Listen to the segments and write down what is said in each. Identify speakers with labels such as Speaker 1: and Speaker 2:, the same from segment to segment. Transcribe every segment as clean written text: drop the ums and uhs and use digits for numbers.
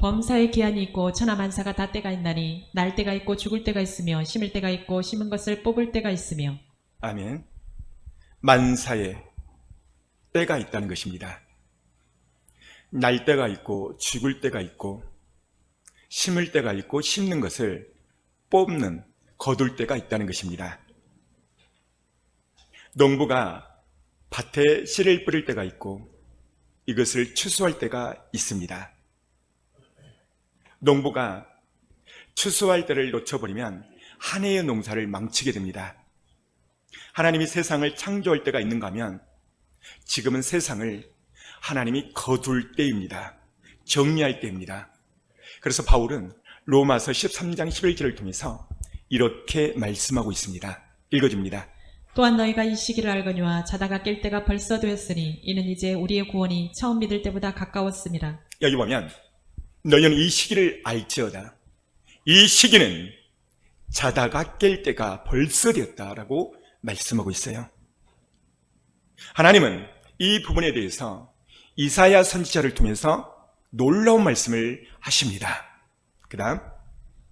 Speaker 1: 범사의 기한이 있고 천하만사가 다 때가 있나니 날 때가 있고 죽을 때가 있으며 심을 때가 있고 심은 것을 뽑을 때가 있으며.
Speaker 2: 아멘. 만사에 때가 있다는 것입니다. 날 때가 있고 죽을 때가 있고 심을 때가 있고 심는 것을 뽑는, 거둘 때가 있다는 것입니다. 농부가 밭에 씨를 뿌릴 때가 있고 이것을 추수할 때가 있습니다. 농부가 추수할 때를 놓쳐버리면 한 해의 농사를 망치게 됩니다. 하나님이 세상을 창조할 때가 있는가 하면 지금은 세상을 하나님이 거둘 때입니다. 정리할 때입니다. 그래서 바울은 로마서 13장 11절을 통해서 이렇게 말씀하고 있습니다. 읽어줍니다.
Speaker 1: 또한 너희가 이 시기를 알거니와 자다가 깰 때가 벌써 되었으니 이는 이제 우리의 구원이 처음 믿을 때보다 가까웠습니다.
Speaker 2: 여기 보면 너희는 이 시기를 알지어다. 이 시기는 자다가 깰 때가 벌써 되었다라고 말씀하고 있어요. 하나님은 이 부분에 대해서 이사야 선지자를 통해서 놀라운 말씀을 하십니다. 그 다음,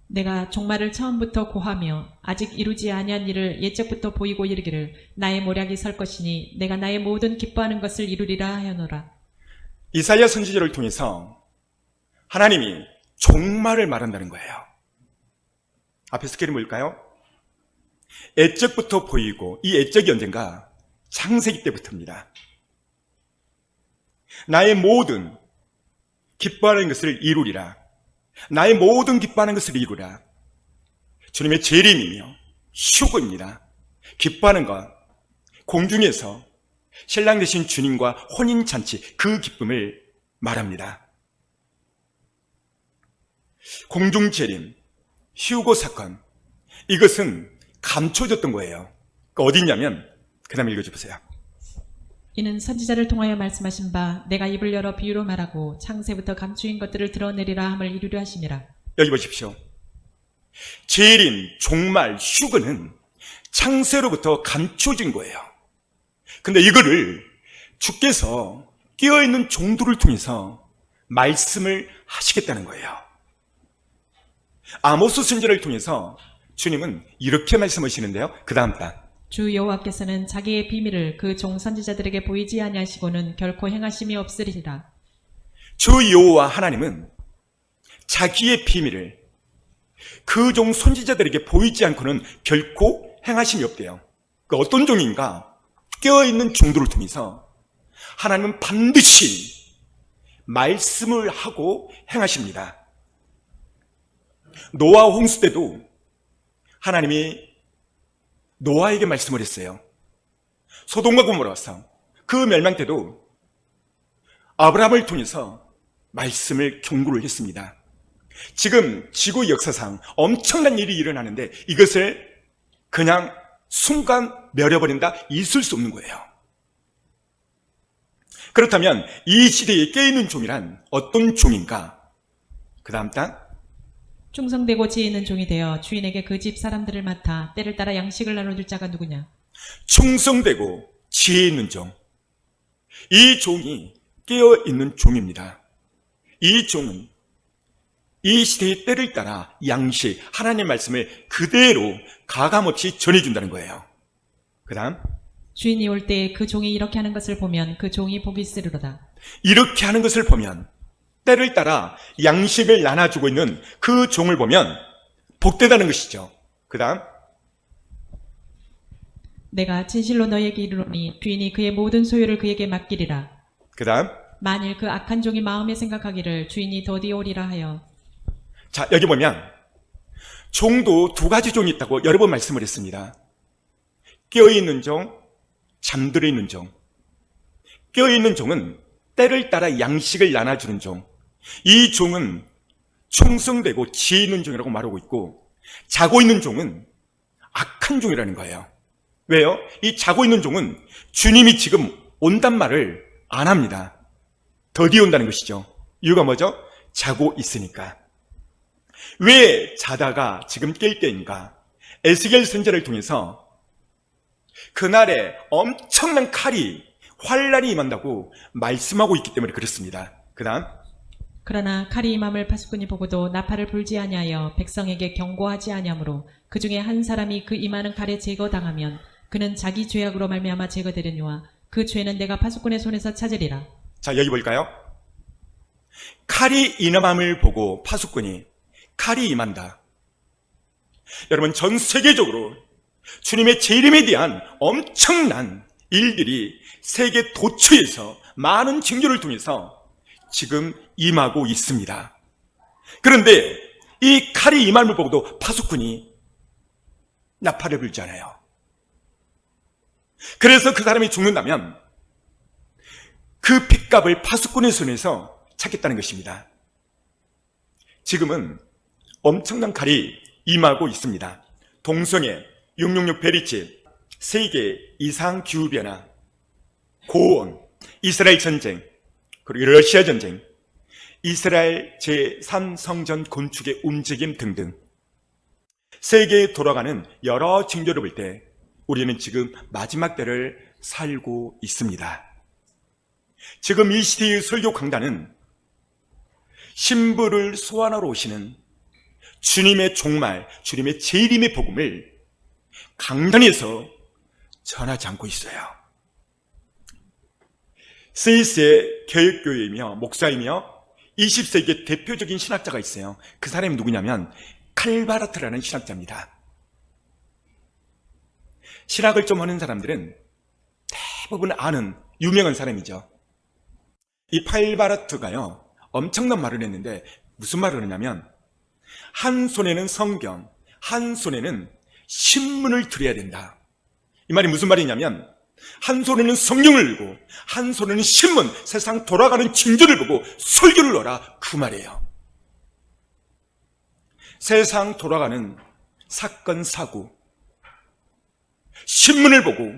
Speaker 1: 내가 종말을 처음부터 고하며 아직 이루지 아니한 일을 옛적부터 보이고 이르기를 나의 모략이 설 것이니 내가 나의 모든 기뻐하는 것을 이루리라 하여노라.
Speaker 2: 이사야 선지자를 통해서 하나님이 종말을 말한다는 거예요. 앞에 스케일이 뭘까요? 옛적부터 보이고, 이 옛적이 언젠가 창세기 때부터입니다. 나의 모든 기뻐하는 것을 이루리라. 나의 모든 기뻐하는 것을 이루라. 주님의 재림이며 휴거입니다. 기뻐하는 것, 공중에서 신랑 되신 주님과 혼인잔치, 그 기쁨을 말합니다. 공중재림, 휴거 사건, 이것은 감춰졌던 거예요. 어디 있냐면, 그 다음에 읽어주세요.
Speaker 1: 이는 선지자를 통하여 말씀하신 바 내가 입을 열어 비유로 말하고 창세부터 감추인 것들을 드러내리라 함을 이루려 하심이라.
Speaker 2: 여기 보십시오. 재림, 종말, 휴거는 창세로부터 감춰진 거예요. 근데 이거를 주께서 깨어있는 종들을 통해서 말씀을 하시겠다는 거예요. 아모스 선지자를 통해서 주님은 이렇게 말씀하시는데요. 그 다음 단,
Speaker 1: 주 여호와께서는 자기의 비밀을 그 종 선지자들에게 보이지 아니하시고는 결코 행하심이 없으리라.
Speaker 2: 주 여호와 하나님은 자기의 비밀을 그 종 선지자들에게 보이지 않고는 결코 행하심이 없대요. 그 어떤 종인가? 깨어있는 종들을 통해서 하나님은 반드시 말씀을 하고 행하십니다. 노아 홍수 때도 하나님이 노아에게 말씀을 했어요. 소돔과 고모라서 그 멸망 때도 아브라함을 통해서 말씀을 경고를 했습니다. 지금 지구 역사상 엄청난 일이 일어나는데 이것을 그냥 순간 멸해버린다? 있을 수 없는 거예요. 그렇다면 이 시대에 깨어있는 종이란 어떤 종인가? 그 다음 단,
Speaker 1: 충성되고 지혜 있는 종이 되어 주인에게 그 집 사람들을 맡아 때를 따라 양식을 나눠줄 자가 누구냐?
Speaker 2: 충성되고 지혜 있는 종. 이 종이 깨어있는 종입니다. 이 종은 이 시대의 때를 따라 양식, 하나님의 말씀을 그대로 가감없이 전해준다는 거예요. 그 다음,
Speaker 1: 주인이 올 때 그 종이 이렇게 하는 것을 보면 그 종이 복이 있으리로다.
Speaker 2: 이렇게 하는 것을 보면, 때를 따라 양식을 나눠주고 있는 그 종을 보면 복되다는 것이죠. 그 다음,
Speaker 1: 내가 진실로 너희에게 이르노니 주인이 그의 모든 소유를 그에게 맡기리라.
Speaker 2: 그 다음,
Speaker 1: 만일 그 악한 종이 마음에 생각하기를 주인이 더디 오리라 하여.
Speaker 2: 자, 여기 보면 종도 두 가지 종이 있다고 여러 번 말씀을 했습니다. 깨어있는 종, 잠들어 있는 종. 깨어있는 종은 때를 따라 양식을 나눠주는 종. 이 종은 충성되고 지혜 있는 종이라고 말하고 있고, 자고 있는 종은 악한 종이라는 거예요. 왜요? 이 자고 있는 종은 주님이 지금 온단 말을 안 합니다. 더디 온다는 것이죠. 이유가 뭐죠? 자고 있으니까. 왜 자다가 지금 깰 때인가? 에스겔 선지자를 통해서 그날에 엄청난 칼이, 환란이 임한다고 말씀하고 있기 때문에 그렇습니다. 그 다음,
Speaker 1: 그러나 칼이 임함을 파수꾼이 보고도 나팔을 불지 아니하여 백성에게 경고하지 아니하므로 그 중에 한 사람이 그 임하는 칼에 제거당하면 그는 자기 죄악으로 말미암아 제거되려니와 그 죄는 내가 파수꾼의 손에서 찾으리라.
Speaker 2: 자, 여기 볼까요? 칼이 임함을 보고 파수꾼이 칼이 임한다. 여러분, 전 세계적으로 주님의 재림에 대한 엄청난 일들이 세계 도처에서 많은 징조를 통해서 지금 임하고 있습니다. 그런데 이 칼이 임함을 보고도 파수꾼이 나팔을 불지 않아요. 그래서 그 사람이 죽는다면 그 핏값을 파수꾼의 손에서 찾겠다는 것입니다. 지금은 엄청난 칼이 임하고 있습니다. 동성애, 666 베리치, 세계 이상 기후변화, 고온, 이스라엘 전쟁, 그리고 러시아 전쟁, 이스라엘 제3성전 건축의 움직임 등등 세계에 돌아가는 여러 징조를 볼 때 우리는 지금 마지막 때를 살고 있습니다. 지금 이 시대의 설교 강단은 신부를 소환하러 오시는 주님의 종말, 주님의 재림의 복음을 강단에서 전하지 않고 있어요. 스위스의 교육교회이며 목사이며 20세기의 대표적인 신학자가 있어요. 그 사람이 누구냐면 칼바르트라는 신학자입니다. 신학을 좀 하는 사람들은 대부분 아는 유명한 사람이죠. 이 칼바르트가요, 엄청난 말을 했는데 무슨 말을 하냐면 한 손에는 성경, 한 손에는 신문을 들여야 된다. 이 말이 무슨 말이냐면 한 손에는 성경을 들고 한 손에는 신문, 세상 돌아가는 징조를 보고 설교를 넣어라, 그 말이에요. 세상 돌아가는 사건, 사고, 신문을 보고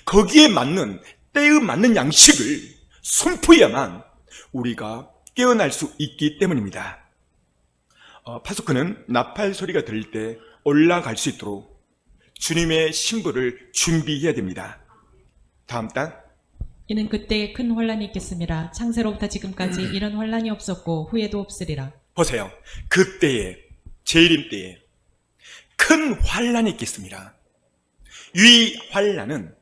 Speaker 2: 거기에 맞는, 때에 맞는 양식을 선포해야만 우리가 깨어날 수 있기 때문입니다. 파수꾼은 나팔 소리가 들릴 때 올라갈 수 있도록 주님의 신부를 준비해야 됩니다. 다음 단.
Speaker 1: 이는 그때에 큰 혼란이 있겠습니다. 창세로부터 지금까지 이런 혼란이 없었고 후에도 없으리라.
Speaker 2: 보세요. 그때에, 재림 때에 큰 환란이 있겠습니다. 이 환란은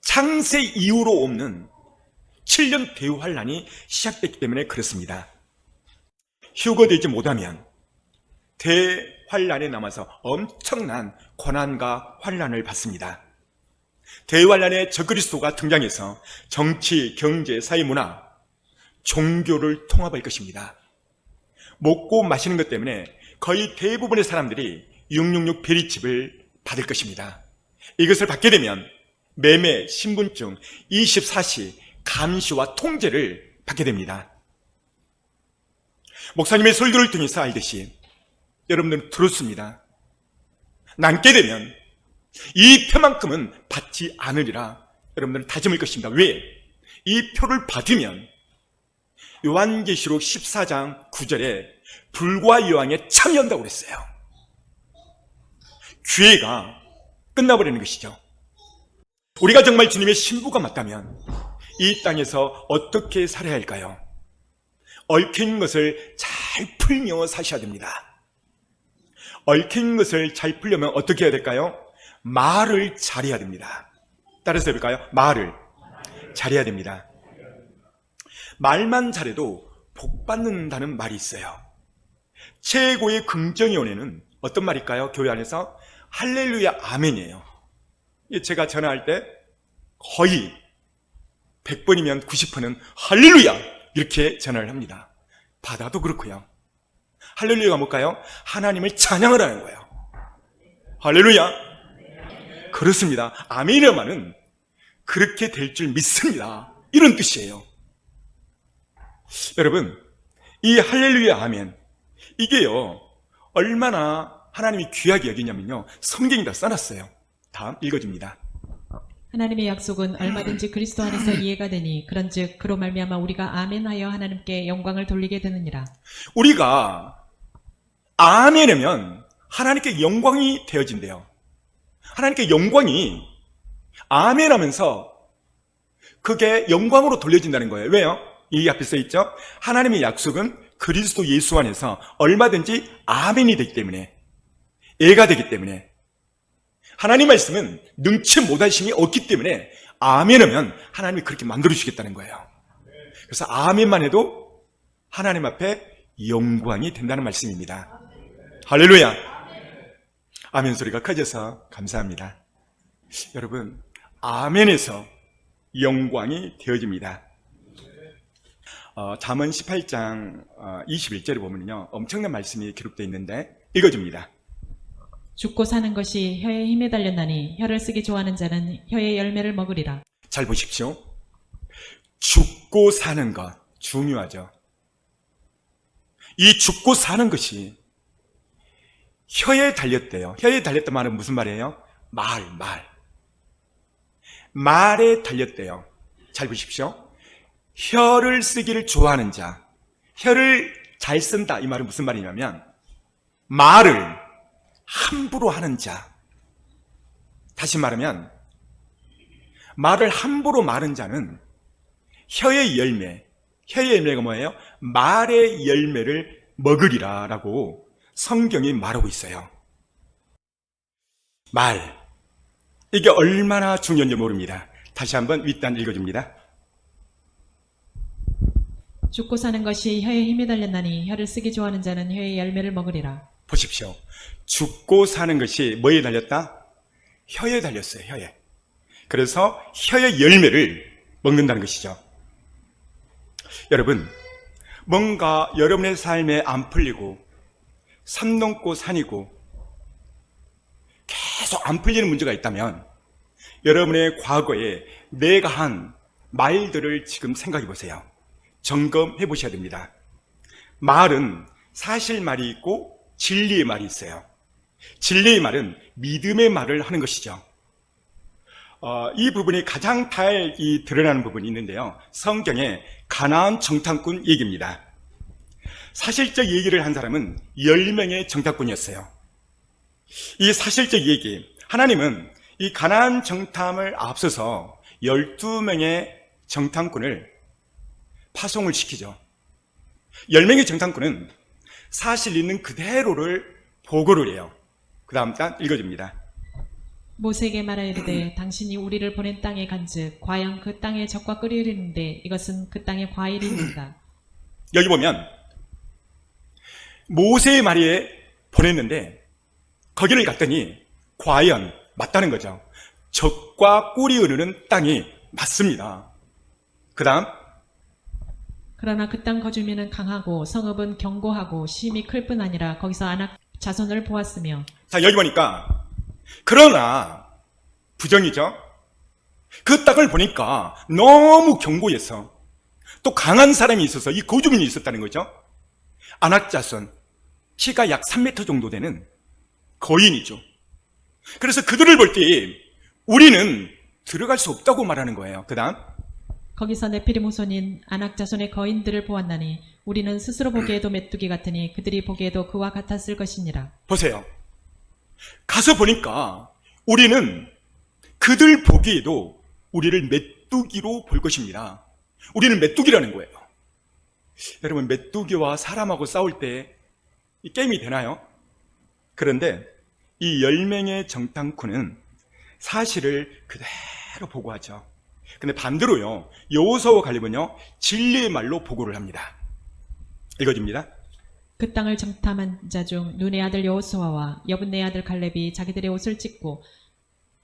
Speaker 2: 창세 이후로 없는 7년 대환란이 시작됐기 때문에 그렇습니다. 휴거되지 못하면 대환란에 남아서 엄청난 고난과 환란을 받습니다. 대환란에 적그리스도가 등장해서 정치, 경제, 사회, 문화, 종교를 통합할 것입니다. 먹고 마시는 것 때문에 거의 대부분의 사람들이 666 베리칩을 받을 것입니다. 이것을 받게 되면 매매, 신분증, 24시 감시와 통제를 받게 됩니다. 목사님의 설교를 통해서 알듯이 여러분들은 들었습니다. 남게 되면 이 표만큼은 받지 않으리라 여러분들은 다짐할 것입니다. 왜? 이 표를 받으면 요한계시록 14장 9절에 불과 여왕에 참여한다고 그랬어요. 기회가 끝나버리는 것이죠. 우리가 정말 주님의 신부가 맞다면 이 땅에서 어떻게 살아야 할까요? 얽힌 것을 잘 풀며 사셔야 됩니다. 얽힌 것을 잘 풀려면 어떻게 해야 될까요? 말을 잘해야 됩니다. 따라서 해볼까요? 말을 잘해야 됩니다. 말만 잘해도 복 받는다는 말이 있어요. 최고의 긍정의 은혜는 어떤 말일까요? 교회 안에서 할렐루야 아멘이에요. 제가 전화할 때 거의 100번이면 90번은 할렐루야 이렇게 전화를 합니다. 받아도 그렇고요. 할렐루야가 뭘까요? 하나님을 찬양을 하는 거예요. 할렐루야. 그렇습니다. 아멘이라는 말은 그렇게 될 줄 믿습니다, 이런 뜻이에요. 여러분, 이 할렐루야 아멘, 이게요 얼마나 하나님이 귀하게 여기냐면요, 성경이 다 써놨어요. 다음 읽어줍니다.
Speaker 1: 하나님의 약속은 얼마든지 그리스도 안에서 이해가 되니 그런즉 그로 말미암아 우리가 아멘하여 하나님께 영광을 돌리게 되느니라.
Speaker 2: 우리가 아멘하면 하나님께 영광이 되어진대요. 하나님께 영광이 아멘하면서 그게 영광으로 돌려진다는 거예요. 왜요? 이 앞에 써 있죠. 하나님의 약속은 그리스도 예수 안에서 얼마든지 아멘이 되기 때문에, 애가 되기 때문에, 하나님 말씀은 능치 못하심이 없기 때문에 아멘하면 하나님이 그렇게 만들어주시겠다는 거예요. 그래서 아멘만 해도 하나님 앞에 영광이 된다는 말씀입니다. 할렐루야. 아멘 소리가 커져서 감사합니다. 여러분, 아멘에서 영광이 되어집니다. 잠언 18장 21절에 보면요, 엄청난 말씀이 기록되어 있는데 읽어줍니다.
Speaker 1: 죽고 사는 것이 혀에 힘에 달렸나니 혀를 쓰기 좋아하는 자는 혀의 열매를 먹으리라.
Speaker 2: 잘 보십시오. 죽고 사는 것 중요하죠. 이 죽고 사는 것이 혀에 달렸대요. 혀에 달렸다 말은 무슨 말이에요? 말에 달렸대요. 잘 보십시오. 혀를 쓰기를 좋아하는 자, 혀를 잘 쓴다, 이 말은 무슨 말이냐면 말을 함부로 하는 자, 다시 말하면 말을 함부로 말하는 자는 혀의 열매가 뭐예요? 말의 열매를 먹으리라 라고 성경이 말하고 있어요. 말, 이게 얼마나 중요한지 모릅니다. 다시 한번 윗단 읽어줍니다.
Speaker 1: 죽고 사는 것이 혀에 힘에 달렸나니 혀를 쓰기 좋아하는 자는 혀의 열매를 먹으리라.
Speaker 2: 보십시오. 죽고 사는 것이 뭐에 달렸다? 혀에 달렸어요. 혀에. 그래서 혀의 열매를 먹는다는 것이죠. 여러분, 뭔가 여러분의 삶에 안 풀리고 산 넘고 산이고 계속 안 풀리는 문제가 있다면 여러분의 과거에 내가 한 말들을 지금 생각해 보세요. 점검해 보셔야 됩니다. 말은 사실 말이 있고 진리의 말이 있어요. 진리의 말은 믿음의 말을 하는 것이죠. 이 부분이 가장 잘 드러나는 부분이 있는데요. 성경에 가나안 정탐꾼 얘기입니다. 사실적 얘기를 한 사람은 10명의 정탐꾼이었어요. 이 사실적 얘기, 하나님은 이 가나안 정탐을 앞서서 12명의 정탐꾼을 파송을 시키죠. 10명의 정탐꾼은 사실 있는 그대로를 보고를 해요. 그 다음 단 읽어줍니다.
Speaker 1: 모세에게 말하이르되 당신이 우리를 보낸 땅에 간즉 과연 그 땅에 적과 끓이는데 이것은 그 땅의 과일입니다.
Speaker 2: 여기 보면 모세의 말에 보냈는데 거기를 갔더니 과연 맞다는 거죠. 적과 꿀이 흐르는 땅이 맞습니다. 그 다음
Speaker 1: 그러나 그 땅 거주민은 강하고 성읍은 견고하고 심이 클 뿐 아니라 거기서 아낙 자손을 보았으며.
Speaker 2: 자, 여기 보니까 그러나 부정이죠. 그 땅을 보니까 너무 견고해서 또 강한 사람이 있어서 이 거주민이 있었다는 거죠. 아낙 자손, 키가 약 3m 정도 되는 거인이죠. 그래서 그들을 볼 때 우리는 들어갈 수 없다고 말하는 거예요. 그 다음
Speaker 1: 거기서 네피림 후손인 아낙 자손의 거인들을 보았나니 우리는 스스로 보기에도 메뚜기 같으니 그들이 보기에도 그와 같았을 것이니라.
Speaker 2: 보세요. 가서 보니까 우리는 그들 보기에도 우리를 메뚜기로 볼 것입니다. 우리는 메뚜기라는 거예요. 여러분, 메뚜기와 사람하고 싸울 때 이 게임이 되나요? 그런데 이 10명의 정탐꾼은 사실을 그대로 보고하죠. 근데 반대로요, 여호수아와 갈렙은요, 진리의 말로 보고를 합니다. 읽어줍니다.
Speaker 1: 그 땅을 정탐한 자 중 눈의 아들 여호수아와 여분의 아들 갈렙이 자기들의 옷을 찢고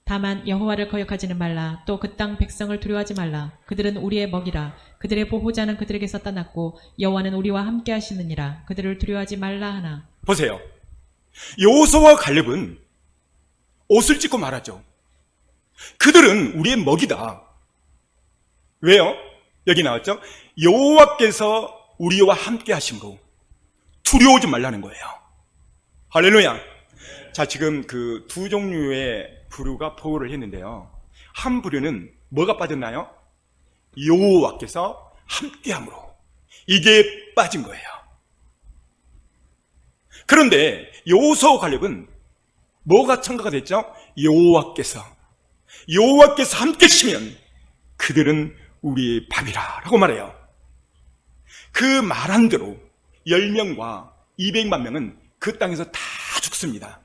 Speaker 1: 다만 여호와를 거역하지는 말라. 또 그 땅 백성을 두려워하지 말라. 그들은 우리의 먹이라. 그들의 보호자는 그들에게서 떠났고 여호와는 우리와 함께 하시느니라. 그들을 두려워하지 말라 하나.
Speaker 2: 보세요. 여호수아와 갈렙은 옷을 찢고 말하죠. 그들은 우리의 먹이다. 왜요? 여기 나왔죠? 여호와께서 우리와 함께 하심으로 두려워하지 말라는 거예요. 할렐루야. 자, 지금 그 두 종류의 부류가 포효를 했는데요. 한 부류는 뭐가 빠졌나요? 여호와께서 함께함으로. 이게 빠진 거예요. 그런데 여호수아와 갈렙은 뭐가 첨가가 됐죠? 여호와께서 함께 하시면 그들은 우리의 밥이라 라고 말해요. 그 말한 대로 10명과 200만 명은 그 땅에서 다 죽습니다.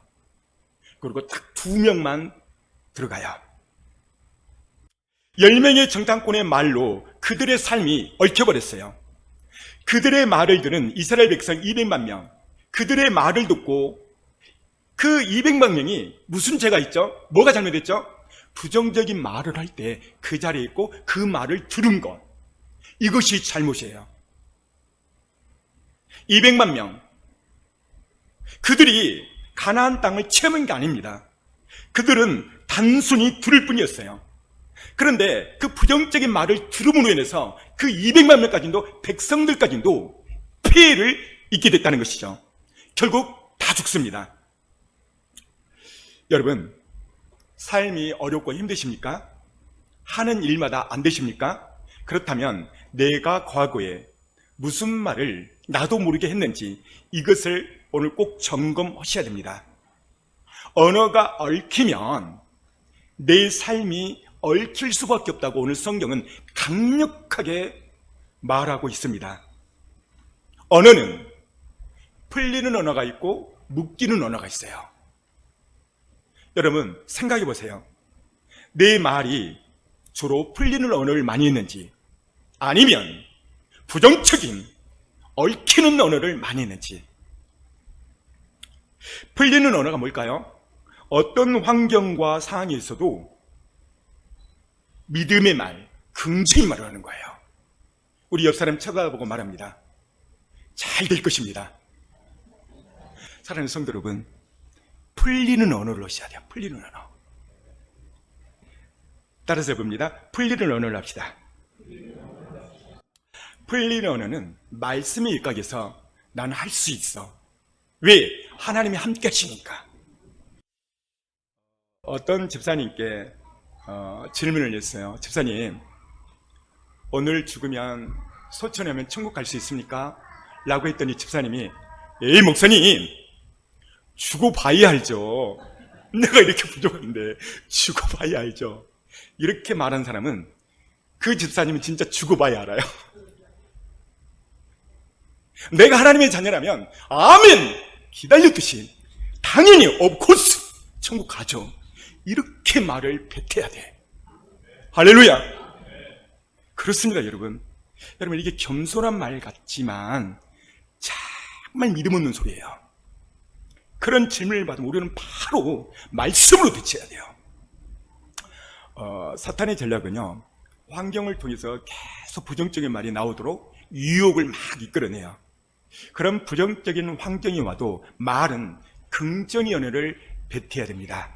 Speaker 2: 그리고 딱 2명만 들어가요. 10명의 정탐꾼의 말로 그들의 삶이 얽혀버렸어요. 그들의 말을 들은 이스라엘 백성 200만 명, 그들의 말을 듣고 그 200만 명이 무슨 죄가 있죠? 뭐가 잘못됐죠? 부정적인 말을 할 때 그 자리에 있고 그 말을 들은 것, 이것이 잘못이에요. 200만 명, 그들이 가나안 땅을 체험한 게 아닙니다. 그들은 단순히 들을 뿐이었어요. 그런데 그 부정적인 말을 들음으로 인해서 그 200만 명까지도, 백성들까지도 피해를 입게 됐다는 것이죠. 결국 다 죽습니다. 여러분, 삶이 어렵고 힘드십니까? 하는 일마다 안 되십니까? 그렇다면 내가 과거에 무슨 말을 나도 모르게 했는지 이것을 오늘 꼭 점검하셔야 됩니다. 언어가 얽히면 내 삶이 얽힐 수밖에 없다고 오늘 성경은 강력하게 말하고 있습니다. 언어는 풀리는 언어가 있고 묶이는 언어가 있어요. 여러분 생각해 보세요. 내 말이 주로 풀리는 언어를 많이 했는지 아니면 부정적인 얽히는 언어를 많이 했는지. 풀리는 언어가 뭘까요? 어떤 환경과 상황이 있어도 믿음의 말, 긍정의 말을 하는 거예요. 우리 옆 사람 쳐다보고 말합니다. 잘 될 것입니다. 사랑하는 성도 여러분, 풀리는 언어를 하셔야 돼요. 풀리는 언어. 따라서 해봅니다. 풀리는 언어를 합시다. 풀리는 언어는 말씀의 일각에서 난 할 수 있어. 왜? 하나님이 함께 하시니까. 어떤 집사님께 질문을 했어요. 집사님, 오늘 죽으면 소천에 오면 천국 갈 수 있습니까? 라고 했더니 집사님이, 에이 목사님, 죽어봐야 알죠. 내가 이렇게 부족한데 죽어봐야 알죠. 이렇게 말한 사람은, 그 집사님은 진짜 죽어봐야 알아요. 내가 하나님의 자녀라면 아멘 기다렸듯이 당연히 옵코스 천국 가죠. 이렇게 말을 뱉어야 돼. 할렐루야. 그렇습니다. 여러분 이게 겸손한 말 같지만 정말 믿음 없는 소리예요. 그런 질문을 받으면 우리는 바로 말씀으로 대처해야 돼요. 사탄의 전략은요, 환경을 통해서 계속 부정적인 말이 나오도록 유혹을 막 이끌어내요. 그런 부정적인 환경이 와도 말은 긍정의 언어를 뱉어야 됩니다.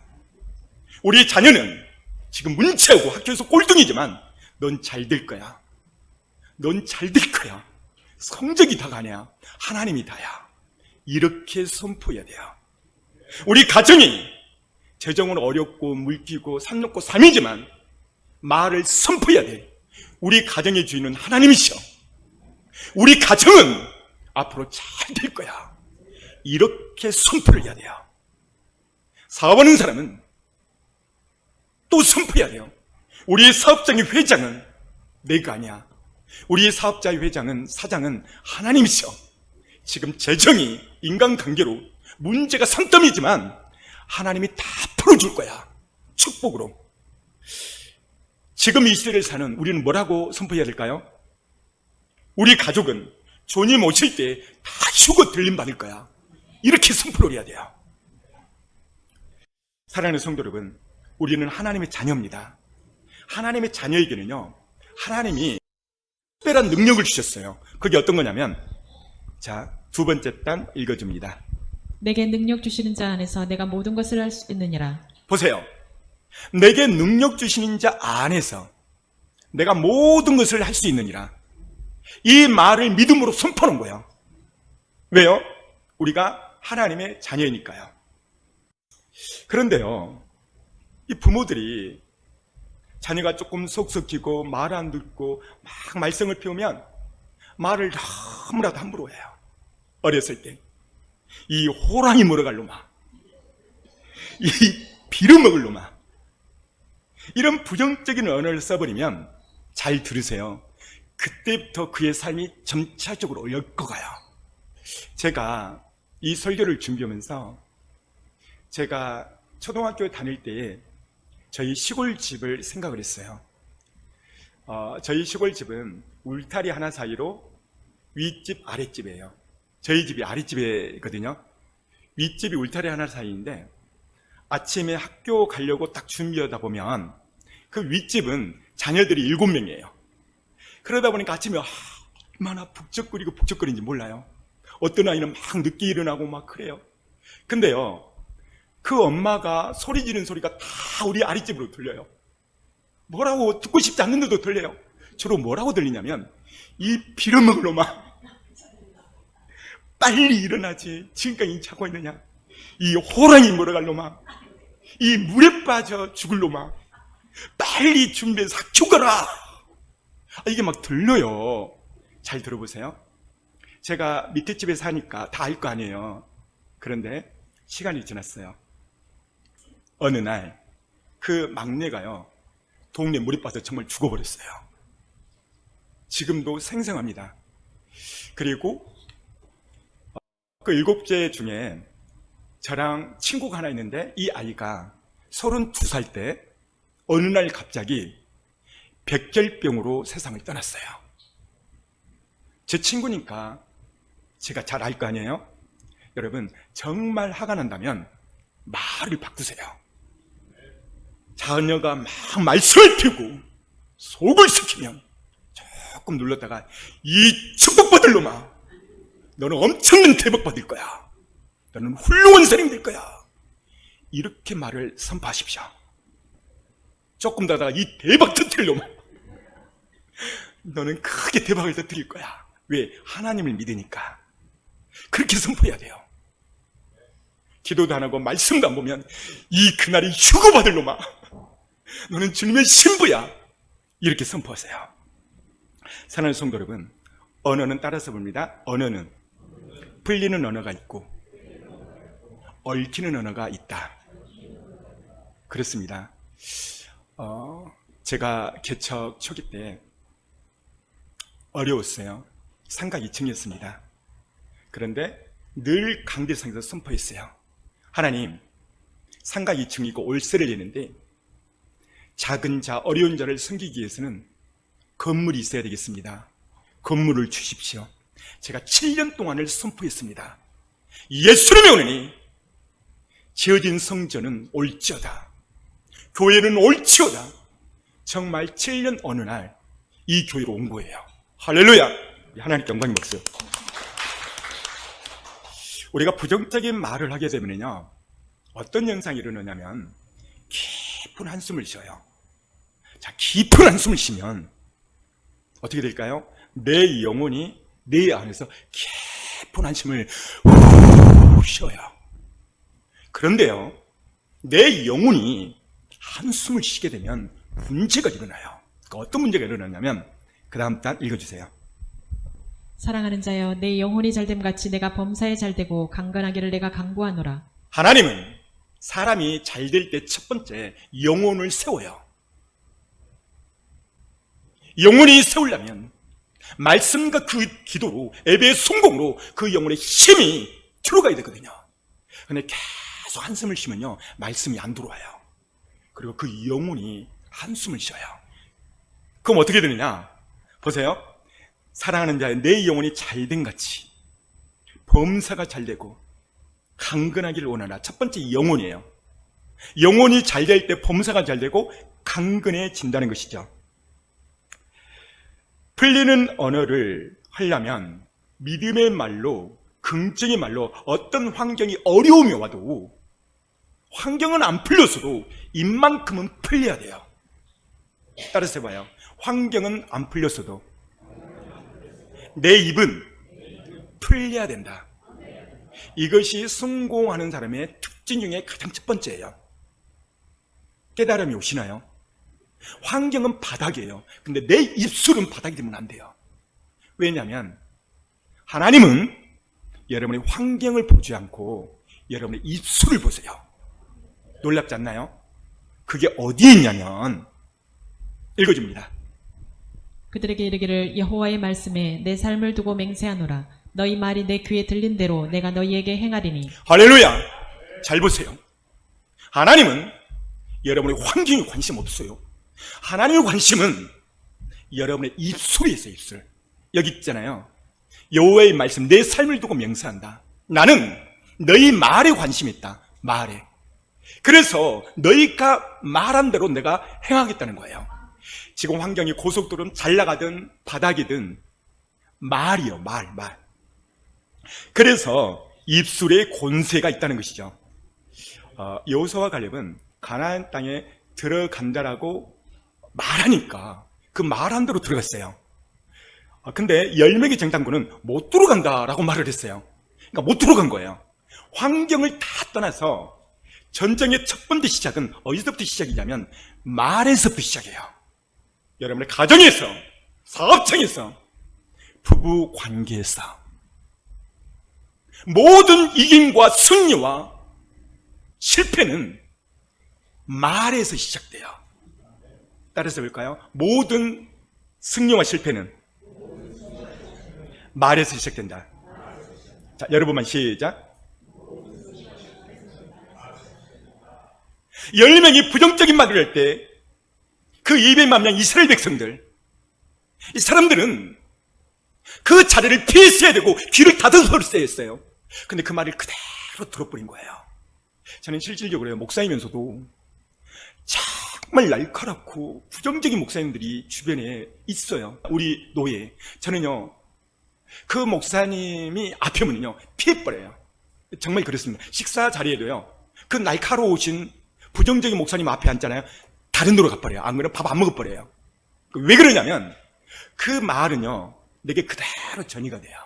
Speaker 2: 우리 자녀는 지금 문제하고 학교에서 꼴등이지만 넌 잘 될 거야. 넌 잘 될 거야. 성적이 다가 아니야. 하나님이 다야. 이렇게 선포해야 돼요. 우리 가정이 재정으로 어렵고 물기고 산 높고 삶이지만 말을 선포해야 돼. 우리 가정의 주인은 하나님이셔. 우리 가정은 앞으로 잘 될 거야. 이렇게 선포를 해야 돼요. 사업하는 사람은 또 선포해야 돼요. 우리 사업장의 회장은 내가 아니야. 우리 사업자의 회장은, 사장은 하나님이셔. 지금 재정이 인간관계로 문제가 산더미지만 하나님이 다 풀어줄 거야. 축복으로. 지금 이 시대를 사는 우리는 뭐라고 선포해야 될까요? 우리 가족은 주님 오실 때 다 휴거 들림 받을 거야. 이렇게 선포를 해야 돼요. 사랑하는 성도 여러분, 우리는 하나님의 자녀입니다. 하나님의 자녀에게는요, 하나님이 특별한 능력을 주셨어요. 그게 어떤 거냐면, 자, 두 번째 단 읽어줍니다.
Speaker 1: 내게 능력 주시는 자 안에서 내가 모든 것을 할 수 있느니라.
Speaker 2: 보세요. 내게 능력 주시는 자 안에서 내가 모든 것을 할 수 있느니라. 이 말을 믿음으로 선포하는 거예요. 왜요? 우리가 하나님의 자녀이니까요. 그런데요, 이 부모들이 자녀가 조금 속썩이고 말 안 듣고 막 말썽을 피우면 말을 너무나도 함부로 해요. 어렸을 때 이 호랑이 물어갈 놈아, 이 빌어먹을 놈아, 이런 부정적인 언어를 써버리면, 잘 들으세요, 그때부터 그의 삶이 점차적으로 엮어가요. 제가 이 설교를 준비하면서 제가 초등학교 다닐 때에 저희 시골집을 생각을 했어요. 저희 시골집은 울타리 하나 사이로 윗집 아랫집이에요. 저희 집이 아랫집이거든요. 윗집이 울타리 하나 사이인데 아침에 학교 가려고 딱 준비하다 보면 그 윗집은 자녀들이 7명이에요. 그러다 보니까 아침에 얼마나 북적거리는지 몰라요. 어떤 아이는 막 늦게 일어나고 막 그래요. 근데요, 그 엄마가 소리 지르는 소리가 다 우리 아랫집으로 들려요. 뭐라고 듣고 싶지 않는데도 들려요. 주로 뭐라고 들리냐면, 이 빌어먹을 놈아, 빨리 일어나지. 지금까지 자고 있느냐. 이 호랑이 물어갈 놈아, 이 물에 빠져 죽을 놈아, 빨리 준비해서 학교 가라. 이게 막 들려요. 잘 들어보세요. 제가 밑에 집에 사니까 다 알 거 아니에요. 그런데 시간이 지났어요. 어느 날 그 막내가요, 동네 물에 빠져 정말 죽어버렸어요. 지금도 생생합니다. 그리고 그 7째 중에 저랑 친구가 하나 있는데 이 아이가 32살 때 어느 날 갑자기 백혈병으로 세상을 떠났어요. 제 친구니까 제가 잘 알 거 아니에요? 여러분, 정말 화가 난다면 말을 바꾸세요. 자녀가 막 말씀을 피우고 속을 썩히면 조금 눌렀다가 이 축복받을 놈아, 너는 엄청난 대박 받을 거야. 너는 훌륭한 사람이 될 거야. 이렇게 말을 선포하십시오. 조금 더 하다가 이 대박 터뜨릴 놈아, 너는 크게 대박을 터뜨릴 거야. 왜? 하나님을 믿으니까. 그렇게 선포해야 돼요. 기도도 안 하고 말씀도 안 보면 이 그날이 휴거받을 놈아, 너는 주님의 신부야. 이렇게 선포하세요. 사랑하는 성도 여러분, 언어는 따라서 봅니다. 언어는 풀리는 언어가 있고 얽히는 언어가 있다. 그렇습니다. 제가 개척 초기 때 어려웠어요. 상가 2층이었습니다. 그런데 늘 강대상에서 선포했어요. 하나님, 상가 2층이고 월세를 내는데 작은 자, 어려운 자를 섬기기 위해서는 건물이 있어야 되겠습니다. 건물을 주십시오. 제가 7년 동안을 선포했습니다. 예수를 배우느니 지어진 성전은 옳지어다. 교회는 옳지어다. 정말 7년 어느 날 이 교회로 온 거예요. 할렐루야! 하나님께 영광의 박수. 우리가 부정적인 말을 하게 되면요, 어떤 현상이 일어나냐면 깊은 한숨을 쉬어요. 자, 깊은 한숨을 쉬면 어떻게 될까요? 내 영혼이 내 안에서 깊은 한숨을 쉬어요. 그런데요, 내 영혼이 한숨을 쉬게 되면 문제가 일어나요. 그러니까 어떤 문제가 일어나냐면 그 다음 단 읽어주세요.
Speaker 1: 사랑하는 자여, 내 영혼이 잘됨 같이 내가 범사에 잘되고 강건하기를 내가 강구하노라.
Speaker 2: 하나님은 사람이 잘될 때 첫 번째 영혼을 세워요. 영혼이 세우려면 말씀과 그 기도로, 예배의 성공으로 그 영혼의 힘이 들어가야 되거든요. 근데 계속 한숨을 쉬면요, 말씀이 안 들어와요. 그리고 그 영혼이 한숨을 쉬어요. 그럼 어떻게 되느냐? 보세요. 사랑하는 자의 내 영혼이 잘된 같이 범사가 잘되고 강건하기를 원하나. 첫 번째 영혼이에요. 영혼이 잘될 때 범사가 잘되고 강건해진다는 것이죠. 풀리는 언어를 하려면 믿음의 말로, 긍정의 말로 어떤 환경이 어려움이 와도, 환경은 안 풀렸어도 입만큼은 풀려야 돼요. 따라서 해봐요. 환경은 안 풀렸어도 내 입은 풀려야 된다. 이것이 성공하는 사람의 특징 중에 가장 첫 번째예요. 깨달음이 오시나요? 환경은 바닥이에요. 근데 내 입술은 바닥이 되면 안 돼요. 왜냐하면 하나님은 여러분의 환경을 보지 않고 여러분의 입술을 보세요. 놀랍지 않나요? 그게 어디에 있냐면, 읽어줍니다.
Speaker 1: 그들에게 이르기를 여호와의 말씀에 내 삶을 두고 맹세하노라. 너희 말이 내 귀에 들린 대로 내가 너희에게 행하리니.
Speaker 2: 할렐루야. 잘 보세요. 하나님은 여러분의 환경에 관심 없어요. 하나님의 관심은 여러분의 입술에 있어요. 입술. 여기 있잖아요. 여호와의 말씀, 내 삶을 두고 명세한다. 나는 너희 말에 관심이 있다. 말에. 그래서 너희가 말한 대로 내가 행하겠다는 거예요. 지금 환경이 고속도로는 잘 나가든 바닥이든 말이요. 말. 그래서 입술에 권세가 있다는 것이죠. 여호수아와 갈렙은 가나안 땅에 들어간다라고 말하니까 그 말한 대로 들어갔어요. 근데 10명의 정탐꾼은 못 들어간다라고 말을 했어요. 그러니까 못 들어간 거예요. 환경을 다 떠나서 전쟁의 첫 번째 시작은 어디서부터 시작이냐면 말에서부터 시작해요. 여러분의 가정에서, 사업장에서, 부부 관계에서 모든 이김과 승리와 실패는 말에서 시작돼요. 따라서 볼까요? 모든 승리와 실패는 말에서 시작된다. 자, 여러분만 시작. 10명이 부정적인 말을 할 때 그 200만 명 이스라엘 백성들, 이 사람들은 그 자리를 피했어야 되고 귀를 닫아서야 했어요. 근데 그 말을 그대로 들어버린 거예요. 저는 실질적으로 목사이면서도 정말 날카롭고 부정적인 목사님들이 주변에 있어요. 우리 노예. 저는요, 그 목사님이 앞에 오면요 피해버려요. 정말 그렇습니다. 식사 자리에도요, 그 날카로우신 부정적인 목사님 앞에 앉잖아요. 다른 데로 가버려요. 안 그러면 밥 안 먹어버려요. 왜 그러냐면 그 말은요 내게 그대로 전이가 돼요.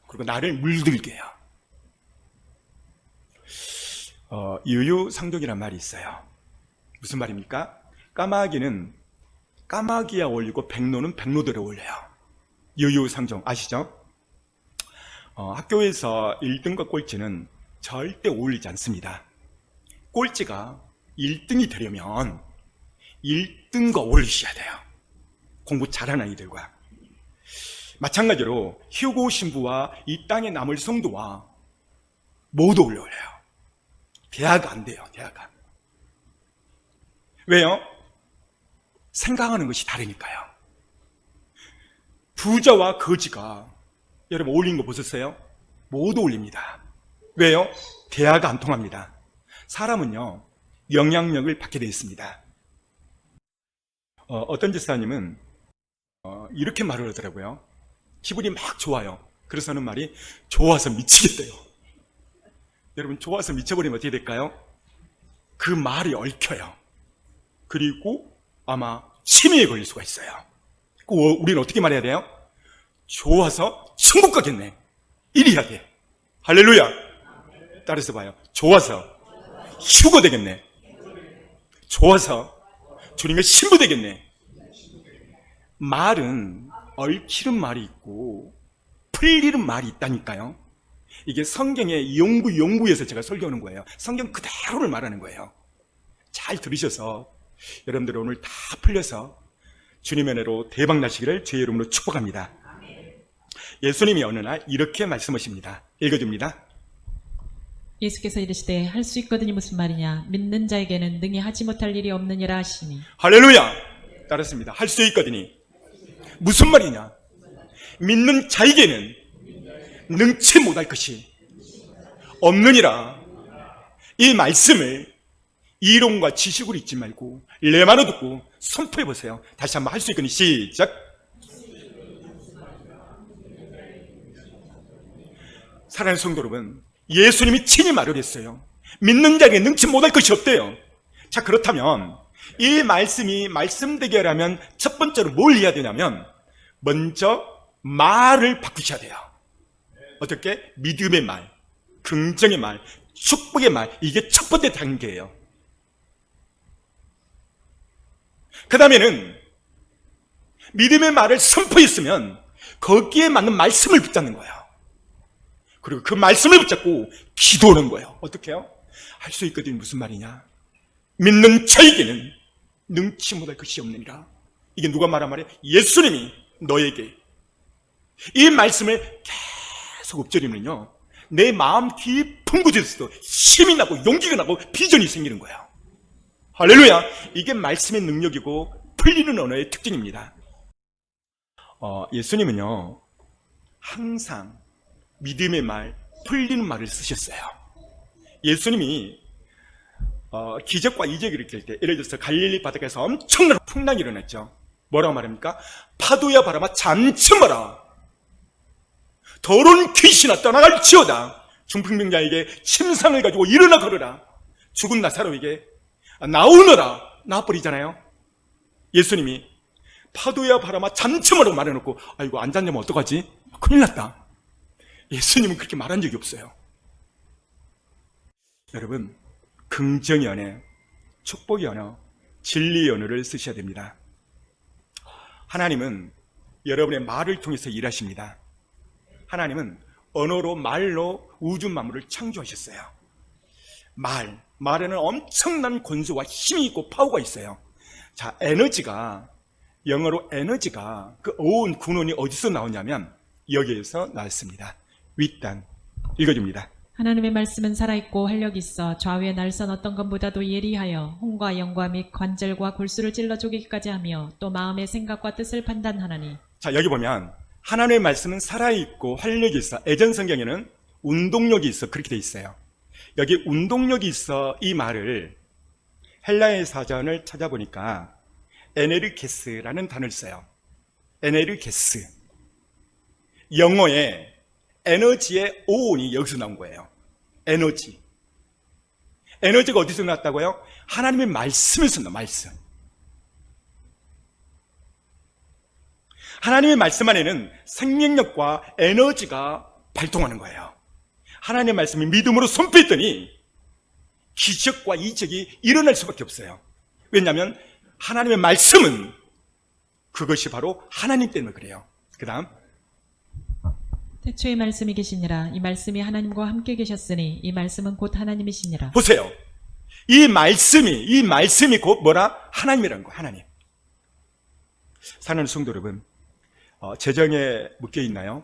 Speaker 2: 그리고 나를 물들게 해요. 유유상종이란 말이 있어요. 무슨 말입니까? 까마귀는 까마귀야 올리고 백로는 백로대로 올려요. 유유상종 아시죠? 학교에서 1등과 꼴찌는 절대 어울리지 않습니다. 꼴찌가 1등이 되려면 1등과 어울리셔야 돼요. 공부 잘하는 아이들과. 마찬가지로 휴고 신부와 이 땅에 남을 성도와 모두 어울려요. 대화가 안 돼요. 대화가. 왜요? 생각하는 것이 다르니까요. 부자와 거지가 여러분 어울리는 거 보셨어요? 모두 어울립니다. 왜요? 대화가 안 통합니다. 사람은요 영향력을 받게 되어 있습니다. 어떤 집사님은 이렇게 말을 하더라고요. 기분이 막 좋아요. 그래서 하는 말이 좋아서 미치겠대요. 여러분 좋아서 미쳐버리면 어떻게 될까요? 그 말이 얽혀요. 그리고 아마 치매에 걸릴 수가 있어요. 우리는 어떻게 말해야 돼요? 좋아서 천국 가겠네. 이래야 돼. 할렐루야. 따라서 봐요. 좋아서 휴거 되겠네. 좋아서 주님의 신부 되겠네. 말은 얽히는 말이 있고 풀리는 말이 있다니까요. 이게 성경의 연구에서 제가 설교하는 거예요. 성경 그대로를 말하는 거예요. 잘 들으셔서 여러분들 오늘 다 풀려서 주님의 은혜로 대박 나시기를 주의 이름으로 축복합니다. 예수님이 어느 날 이렇게 말씀하십니다. 읽어줍니다.
Speaker 1: 예수께서 이르시되 할 수 있거든이 무슨 말이냐? 믿는 자에게는 능히 하지 못할 일이 없느니라 하시니.
Speaker 2: 할렐루야. 따랐습니다. 할 수 있거든이 무슨 말이냐? 믿는 자에게는 능치 못할 것이 없느니라. 이 말씀을 이론과 지식으로 잊지 말고 레마로 듣고 선포해 보세요. 다시 한번 할 수 있거니 시작. 사랑하는 성도 여러분, 예수님이 친히 말을 했어요. 믿는 자에게 능치 못할 것이 없대요. 자, 그렇다면 이 말씀이 말씀되게 하려면 첫 번째로 뭘 해야 되냐면 먼저 말을 바꾸셔야 돼요. 어떻게? 믿음의 말, 긍정의 말, 축복의 말. 이게 첫 번째 단계예요. 그 다음에는 믿음의 말을 선포했으면 거기에 맞는 말씀을 붙잡는 거예요. 그리고 그 말씀을 붙잡고 기도하는 거예요. 어떻게 해요? 할 수 있거든. 무슨 말이냐? 믿는 자에게는 능치 못할 것이 없느니라. 이게 누가 말한 말이에요? 예수님이 너에게 이 말씀을 계속 엎드리면요, 내 마음 깊은 곳에서도 힘이 나고 용기가 나고 비전이 생기는 거예요. 할렐루야! 이게 말씀의 능력이고 풀리는 언어의 특징입니다. 예수님은요, 항상 믿음의 말, 풀리는 말을 쓰셨어요. 예수님이 기적과 이적을 일으킬 때, 예를 들어서 갈릴리 바다에서 엄청난 풍랑이 일어났죠. 뭐라고 말합니까? 파도야 바람아 잠잠하라. 더러운 귀신아 떠나갈지어다. 중풍병자에게 침상을 가지고 일어나 걸으라. 죽은 나사로에게 나오너라. 나와버리잖아요. 예수님이 파도야 바람아 잠잠하라고 말해놓고, 아이고 안 잠자면 어떡하지? 큰일 났다. 예수님은 그렇게 말한 적이 없어요. 여러분, 긍정의 언어, 축복의 언어, 진리의 언어를 쓰셔야 됩니다. 하나님은 여러분의 말을 통해서 일하십니다. 하나님은 언어로, 말로 우주 만물을 창조하셨어요. 말에는 엄청난 권수와 힘이 있고 파워가 있어요. 자, 에너지가, 영어로 에너지가, 그 어원 근원이 어디서 나오냐면 여기에서 나왔습니다. 윗단, 읽어줍니다.
Speaker 1: 하나님의 말씀은 살아있고 활력이 있어 좌우의 날선 어떤 것보다도 예리하여 혼과 영과 및 관절과 골수를 찔러 쪼개기까지 하며 또 마음의 생각과 뜻을 판단하나니.
Speaker 2: 자, 여기 보면 하나님의 말씀은 살아있고 활력이 있어. 예전 성경에는 운동력이 있어, 그렇게 돼 있어요. 여기 운동력이 있어, 이 말을 헬라의 사전을 찾아보니까 에네르게스라는 단어를 써요. 에네르게스. 영어에 에너지의 오온이 여기서 나온 거예요. 에너지. 에너지가 어디서 나왔다고요? 하나님의 말씀에서 나온 말씀. 하나님의 말씀 안에는 생명력과 에너지가 발동하는 거예요. 하나님의 말씀이 믿음으로 손필더니 기적과 이적이 일어날 수밖에 없어요. 왜냐하면 하나님의 말씀은 그것이 바로 하나님 때문에 그래요. 그 다음,
Speaker 1: 태초의 말씀이 계시니라. 이 말씀이 하나님과 함께 계셨으니 이 말씀은 곧 하나님이시니라.
Speaker 2: 보세요. 이 말씀이 곧 뭐라? 하나님이라는 거예요. 하나님. 사랑하는 성도 여러분, 재정에 묶여 있나요?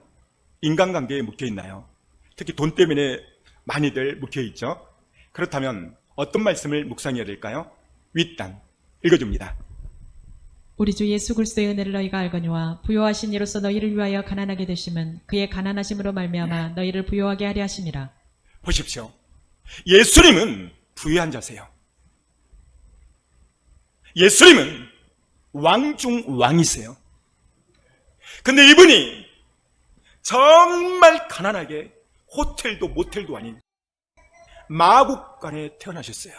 Speaker 2: 인간관계에 묶여 있나요? 특히 돈 때문에 많이들 묶여 있죠. 그렇다면 어떤 말씀을 묵상해야 될까요? 윗단, 읽어줍니다.
Speaker 1: 우리 주 예수 그리스도의 은혜를 너희가 알거니와 부요하신 이로써 너희를 위하여 가난하게 되심은 그의 가난하심으로 말미암아 너희를 부요하게 하려 하심이라.
Speaker 2: 보십시오. 예수님은 부유한 자세요. 예수님은 왕 중 왕이세요. 근데 이분이 정말 가난하게 호텔도 모텔도 아닌 마국간에 태어나셨어요.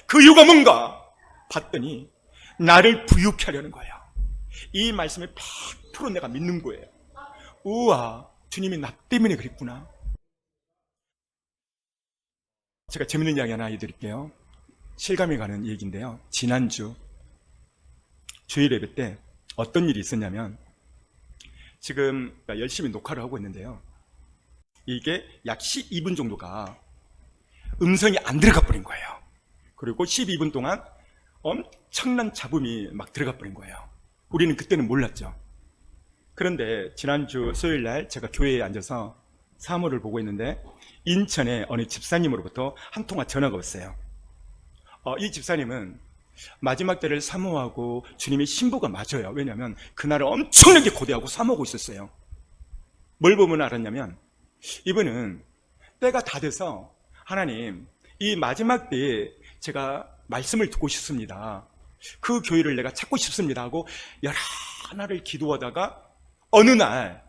Speaker 2: 그 이유가 뭔가 봤더니 나를 부유케 하려는 거예요. 이 말씀에 100% 내가 믿는 거예요. 우와, 주님이 나 때문에 그랬구나. 제가 재밌는 이야기 하나 해드릴게요. 실감이 가는 얘기인데요. 지난주 주일 예배 때 어떤 일이 있었냐면, 지금 열심히 녹화를 하고 있는데요, 이게 약 12분 정도가 음성이 안 들어가 버린 거예요. 그리고 12분 동안 엄청난 잡음이 막 들어가 버린 거예요. 우리는 그때는 몰랐죠. 그런데 지난주 수요일 날 제가 교회에 앉아서 사무를 보고 있는데 인천의 어느 집사님으로부터 한 통화 전화가 왔어요. 이 집사님은 마지막 때를 사모하고 주님의 신부가 맞아요. 왜냐하면 그날을 엄청나게 고대하고 사모하고 있었어요. 뭘 보면 알았냐면, 이분은 때가 다 돼서 하나님, 이 마지막 때에 제가 말씀을 듣고 싶습니다. 그 교회를 내가 찾고 싶습니다 하고 여러 날을 기도하다가 어느 날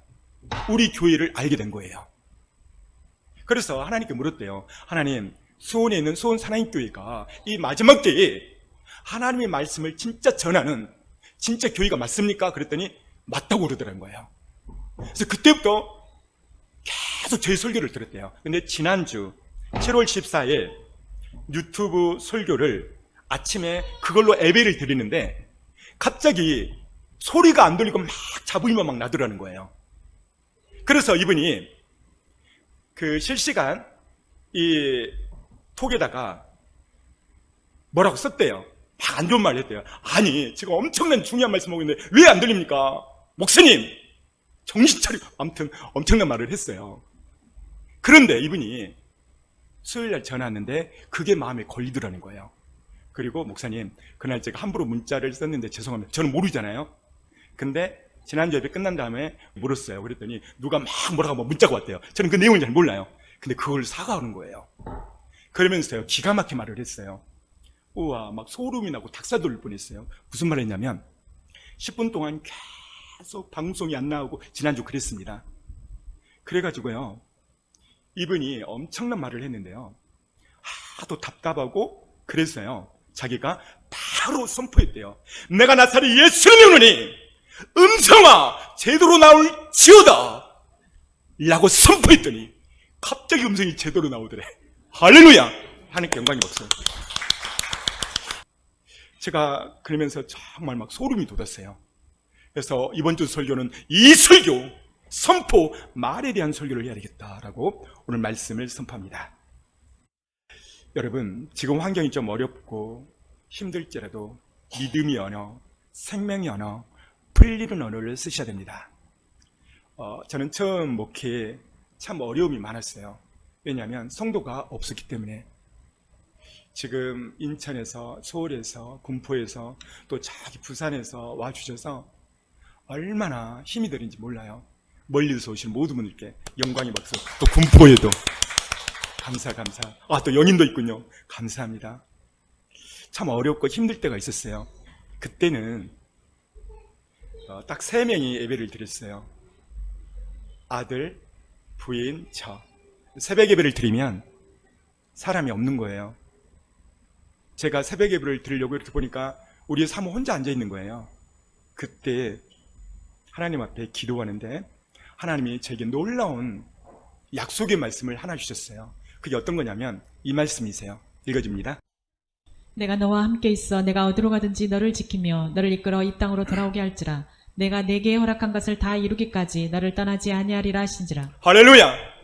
Speaker 2: 우리 교회를 알게 된 거예요. 그래서 하나님께 물었대요. 하나님, 수원에 있는 수원 사랑교회가 이 마지막 때에 하나님의 말씀을 진짜 전하는 진짜 교회가 맞습니까? 그랬더니 맞다고 그러더라는 거예요. 그래서 그때부터 계속 제 설교를 들었대요. 근데 지난주 7월 14일 유튜브 설교를 아침에 그걸로 예배를 드리는데 갑자기 소리가 안 들리고 막 잡음이만 막 나더라는 거예요. 그래서 이분이 그 실시간 이 톡에다가 뭐라고 썼대요. 막 안 좋은 말을 했대요. 아니, 제가 엄청난 중요한 말씀하고 있는데 왜 안 들립니까? 목사님, 정신 차리고. 아무튼 엄청난 말을 했어요. 그런데 이분이 수요일날 전화 왔는데 그게 마음에 걸리더라는 거예요. 그리고 목사님, 그날 제가 함부로 문자를 썼는데 죄송합니다. 저는 모르잖아요. 근데 지난주 예배 끝난 다음에 물었어요. 그랬더니 누가 막 뭐라고 문자가 왔대요. 저는 그 내용을 잘 몰라요. 근데 그걸 사과하는 거예요. 그러면서요, 기가 막힌 말을 했어요. 우와, 막 소름이 나고 닭살 돋을 뻔했어요. 무슨 말을 했냐면 10분 동안 계속 방송이 안 나오고 지난주 그랬습니다. 그래가지고요, 이분이 엄청난 말을 했는데요, 하도 답답하고 그랬어요. 자기가 바로 선포했대요. 내가 나사렛 예수를 믿으니 음성아 제대로 나올지어다 라고 선포했더니 갑자기 음성이 제대로 나오더래. 할렐루야! 하나님께 영광이 없어요. 제가 그러면서 정말 막 소름이 돋았어요. 그래서 이번 주 설교는 이 설교, 선포, 말에 대한 설교를 해야 되겠다라고 오늘 말씀을 선포합니다. 여러분, 지금 환경이 좀 어렵고 힘들지라도 믿음의 언어, 생명의 언어, 풀리는 언어를 쓰셔야 됩니다. 저는 처음 목회에 참 어려움이 많았어요. 왜냐하면 성도가 없었기 때문에. 지금 인천에서, 서울에서, 군포에서, 또 저기 부산에서 와주셔서 얼마나 힘이 들인지 몰라요. 멀리서 오신 모든 분들께 영광의 박수. 또 군포에도 감사. 또 연인도 있군요. 감사합니다. 참 어렵고 힘들 때가 있었어요. 그때는 딱 3명이 예배를 드렸어요. 아들, 부인, 저. 새벽 예배를 드리면 사람이 없는 거예요. 제가 새벽 예배를 드리려고 이렇게 보니까 우리 사모 혼자 앉아 있는 거예요. 그때 하나님 앞에 기도하는데 하나님이 제게 놀라운 약속의 말씀을 하나 주셨어요. 그게 어떤 거냐면 이 말씀이세요. 읽어줍니다.
Speaker 1: 내가 너와 함께 있어 내가 어디로 가든지 너를 지키며 너를 이끌어 이 땅으로 돌아오게 할지라. 내가 내게 허락한 것을 다 이루기까지 너를 떠나지 아니하리라 하신지라.
Speaker 2: 할렐루야!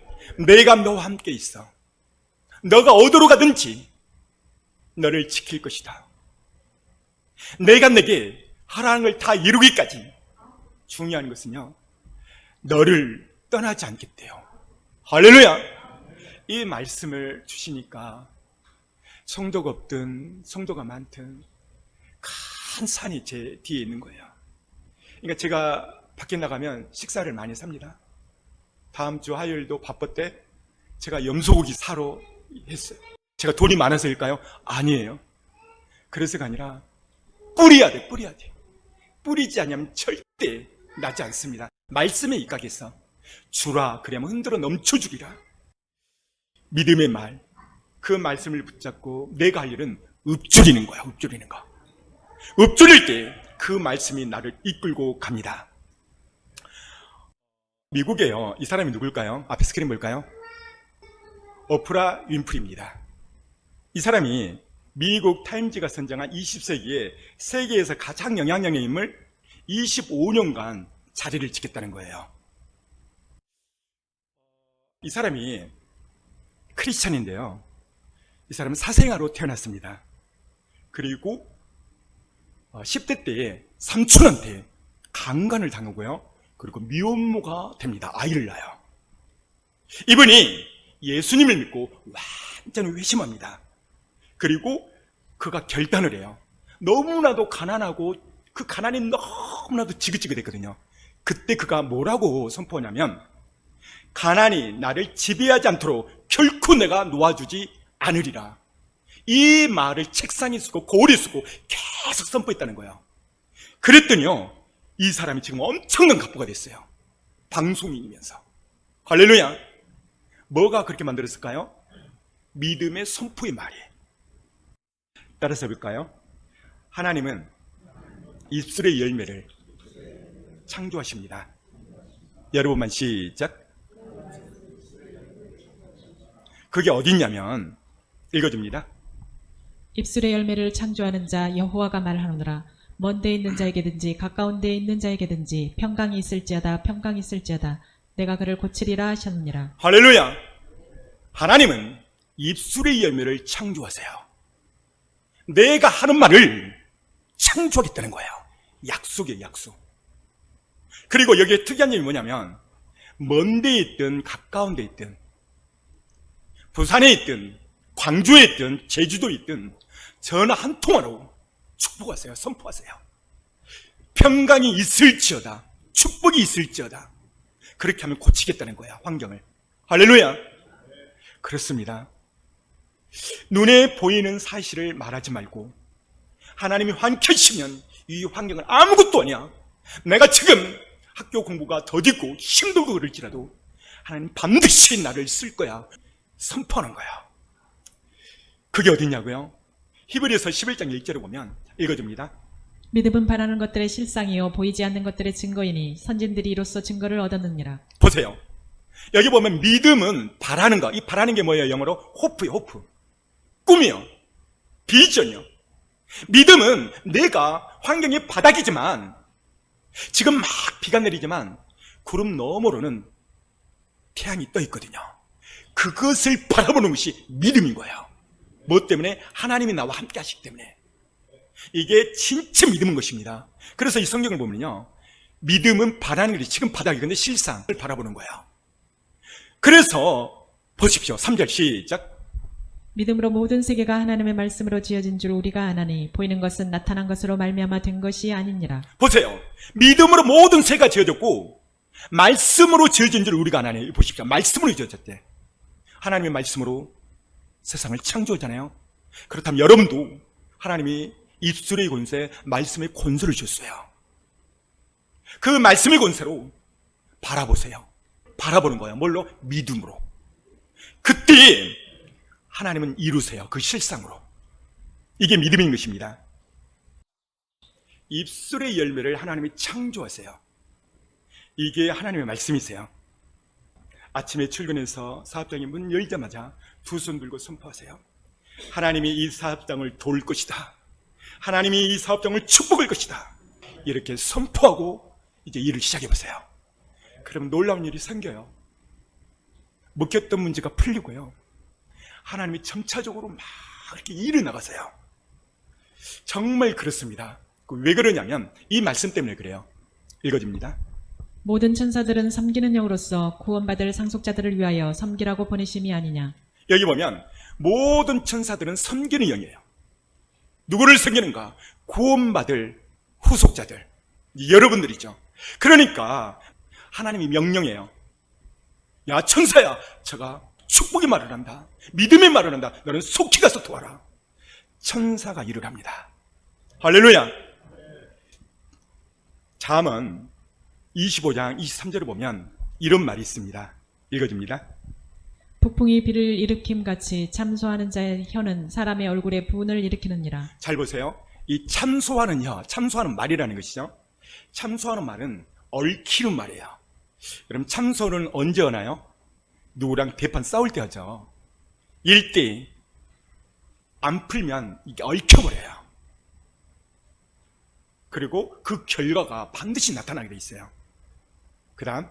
Speaker 2: 내가 너와 함께 있어. 너가 어디로 가든지 너를 지킬 것이다. 내가 내게 하라는 걸 다 이루기까지. 중요한 것은요, 너를 떠나지 않겠대요. 할렐루야! 이 말씀을 주시니까 성도가 없든 성도가 많든 큰 산이 제 뒤에 있는 거예요. 그러니까 제가 밖에 나가면 식사를 많이 삽니다. 다음 주 화요일도 바빴대 제가 염소고기 사러 했어요. 제가 돈이 많아서일까요? 아니에요. 그래서가 아니라 뿌려야 돼. 뿌리지 않으면 절대 나지 않습니다. 말씀에 입각해서 주라 그러면 흔들어 넘쳐주리라. 믿음의 말, 그 말씀을 붙잡고 내가 할 일은 읊조리는 거야. 읊조릴 때 그 말씀이 나를 이끌고 갑니다. 미국에요, 이 사람이 누굴까요? 앞에 스크린 볼까요? 오프라 윈프리입니다. 이 사람이 미국 타임지가 선정한 20세기에 세계에서 가장 영향력의 인물 25년간 자리를 지켰다는 거예요. 이 사람이 크리스찬인데요, 이 사람은 사생아로 태어났습니다. 그리고 10대 때에 삼촌한테 강간을 당하고요, 그리고 미혼모가 됩니다. 아이를 낳아요. 이분이 예수님을 믿고 완전히 회심합니다. 그리고 그가 결단을 해요. 너무나도 가난하고 그 가난이 너무나도 지긋지긋했거든요. 그때 그가 뭐라고 선포하냐면, 가난이 나를 지배하지 않도록 결코 내가 놓아주지 않으리라. 이 말을 책상에 쓰고 거울에 쓰고 계속 선포했다는 거예요. 그랬더니요, 이 사람이 지금 엄청난 갑부가 됐어요. 방송인이면서. 할렐루야! 뭐가 그렇게 만들었을까요? 믿음의 선포의 말이. 따라서 볼까요? 하나님은 입술의 열매를 창조하십니다. 여러분만 시작. 그게 어딨냐면, 읽어줍니다.
Speaker 1: 입술의 열매를 창조하는 자 여호와가 말하노라. 먼 데 있는 자에게든지 가까운 데 있는 자에게든지 평강이 있을지어다. 내가 그를 고치리라 하셨느니라.
Speaker 2: 할렐루야! 하나님은 입술의 열매를 창조하세요. 내가 하는 말을 창조하겠다는 거예요. 약속이에요, 약속. 그리고 여기에 특이한 점이 뭐냐면, 먼 데 있든 가까운 데 있든 부산에 있든 광주에 있든 제주도에 있든 전화 한 통화로 축복하세요. 선포하세요. 평강이 있을지어다. 축복이 있을지어다. 그렇게 하면 고치겠다는 거야, 환경을. 할렐루야. 그렇습니다. 눈에 보이는 사실을 말하지 말고 하나님이 환켜주시면 이 환경은 아무것도 아니야. 내가 지금 학교 공부가 더디고 힘들고 그럴지라도 하나님 반드시 나를 쓸 거야. 선포하는 거야. 그게 어디냐고요? 히브리서 11장 1절을 보면 읽어줍니다.
Speaker 1: 믿음은 바라는 것들의 실상이요 보이지 않는 것들의 증거이니 선진들이 이로써 증거를 얻었느니라.
Speaker 2: 보세요. 여기 보면 믿음은 바라는 거. 이 바라는 게 뭐예요? 영어로 호프요, 호프. 꿈이요. 비전이요. 믿음은 내가 환경이 바닥이지만 지금 막 비가 내리지만 구름 너머로는 태양이 떠 있거든요. 그것을 바라보는 것이 믿음인 거예요. 뭐 때문에? 하나님이 나와 함께 하시기 때문에. 이게 진짜 믿음인 것입니다. 그래서 이 성경을 보면요, 믿음은 바라는 것이 지금 바닥이 근데 실상을 바라보는 거예요. 그래서 보십시오. 3절 시작.
Speaker 1: 믿음으로 모든 세계가 하나님의 말씀으로 지어진 줄 우리가 아나니 보이는 것은 나타난 것으로 말미암아 된 것이 아니니라.
Speaker 2: 보세요. 믿음으로 모든 세가 지어졌고 말씀으로 지어진 줄 우리가 아나니. 보십시오. 말씀으로 지어졌대. 하나님의 말씀으로 세상을 창조하잖아요. 그렇다면 여러분도 하나님이 입술의 권세, 말씀의 권세를 주셨어요. 그 말씀의 권세로 바라보세요. 바라보는 거예요. 뭘로? 믿음으로. 그때 하나님은 이루세요. 그 실상으로. 이게 믿음인 것입니다. 입술의 열매를 하나님이 창조하세요. 이게 하나님의 말씀이세요. 아침에 출근해서 사업장이 문 열자마자 두 손 들고 선포하세요. 하나님이 이 사업장을 도울 것이다. 하나님이 이 사업장을 축복할 것이다. 이렇게 선포하고 이제 일을 시작해보세요. 그러면 놀라운 일이 생겨요. 묶였던 문제가 풀리고요. 하나님이 점차적으로 막 이렇게 일을 나가세요. 정말 그렇습니다. 왜 그러냐면 이 말씀 때문에 그래요. 읽어줍니다.
Speaker 1: 모든 천사들은 섬기는 영으로서 구원받을 상속자들을 위하여 섬기라고 보내심이 아니냐.
Speaker 2: 여기 보면 모든 천사들은 섬기는 영이에요. 누구를 섬기는가? 구원받을 후속자들, 여러분들이죠. 그러니까 하나님이 명령해요. 야, 천사야, 제가 축복의 말을 한다. 믿음의 말을 한다. 너는 속히 가서 도와라. 천사가 일을 합니다. 할렐루야. 잠언 25장 23절을 보면 이런 말이 있습니다. 읽어줍니다.
Speaker 1: 북풍이 비를 일으킴같이 참소하는 자의 혀는 사람의 얼굴에 분을 일으키느니라.
Speaker 2: 잘 보세요. 이 참소하는 혀, 참소하는 말이라는 것이죠. 참소하는 말은 얽히는 말이에요. 그럼 참소는 언제 하나요? 누구랑 대판 싸울 때 하죠. 일대 안 풀면 이게 얽혀버려요. 그리고 그 결과가 반드시 나타나게 돼 있어요. 그 다음,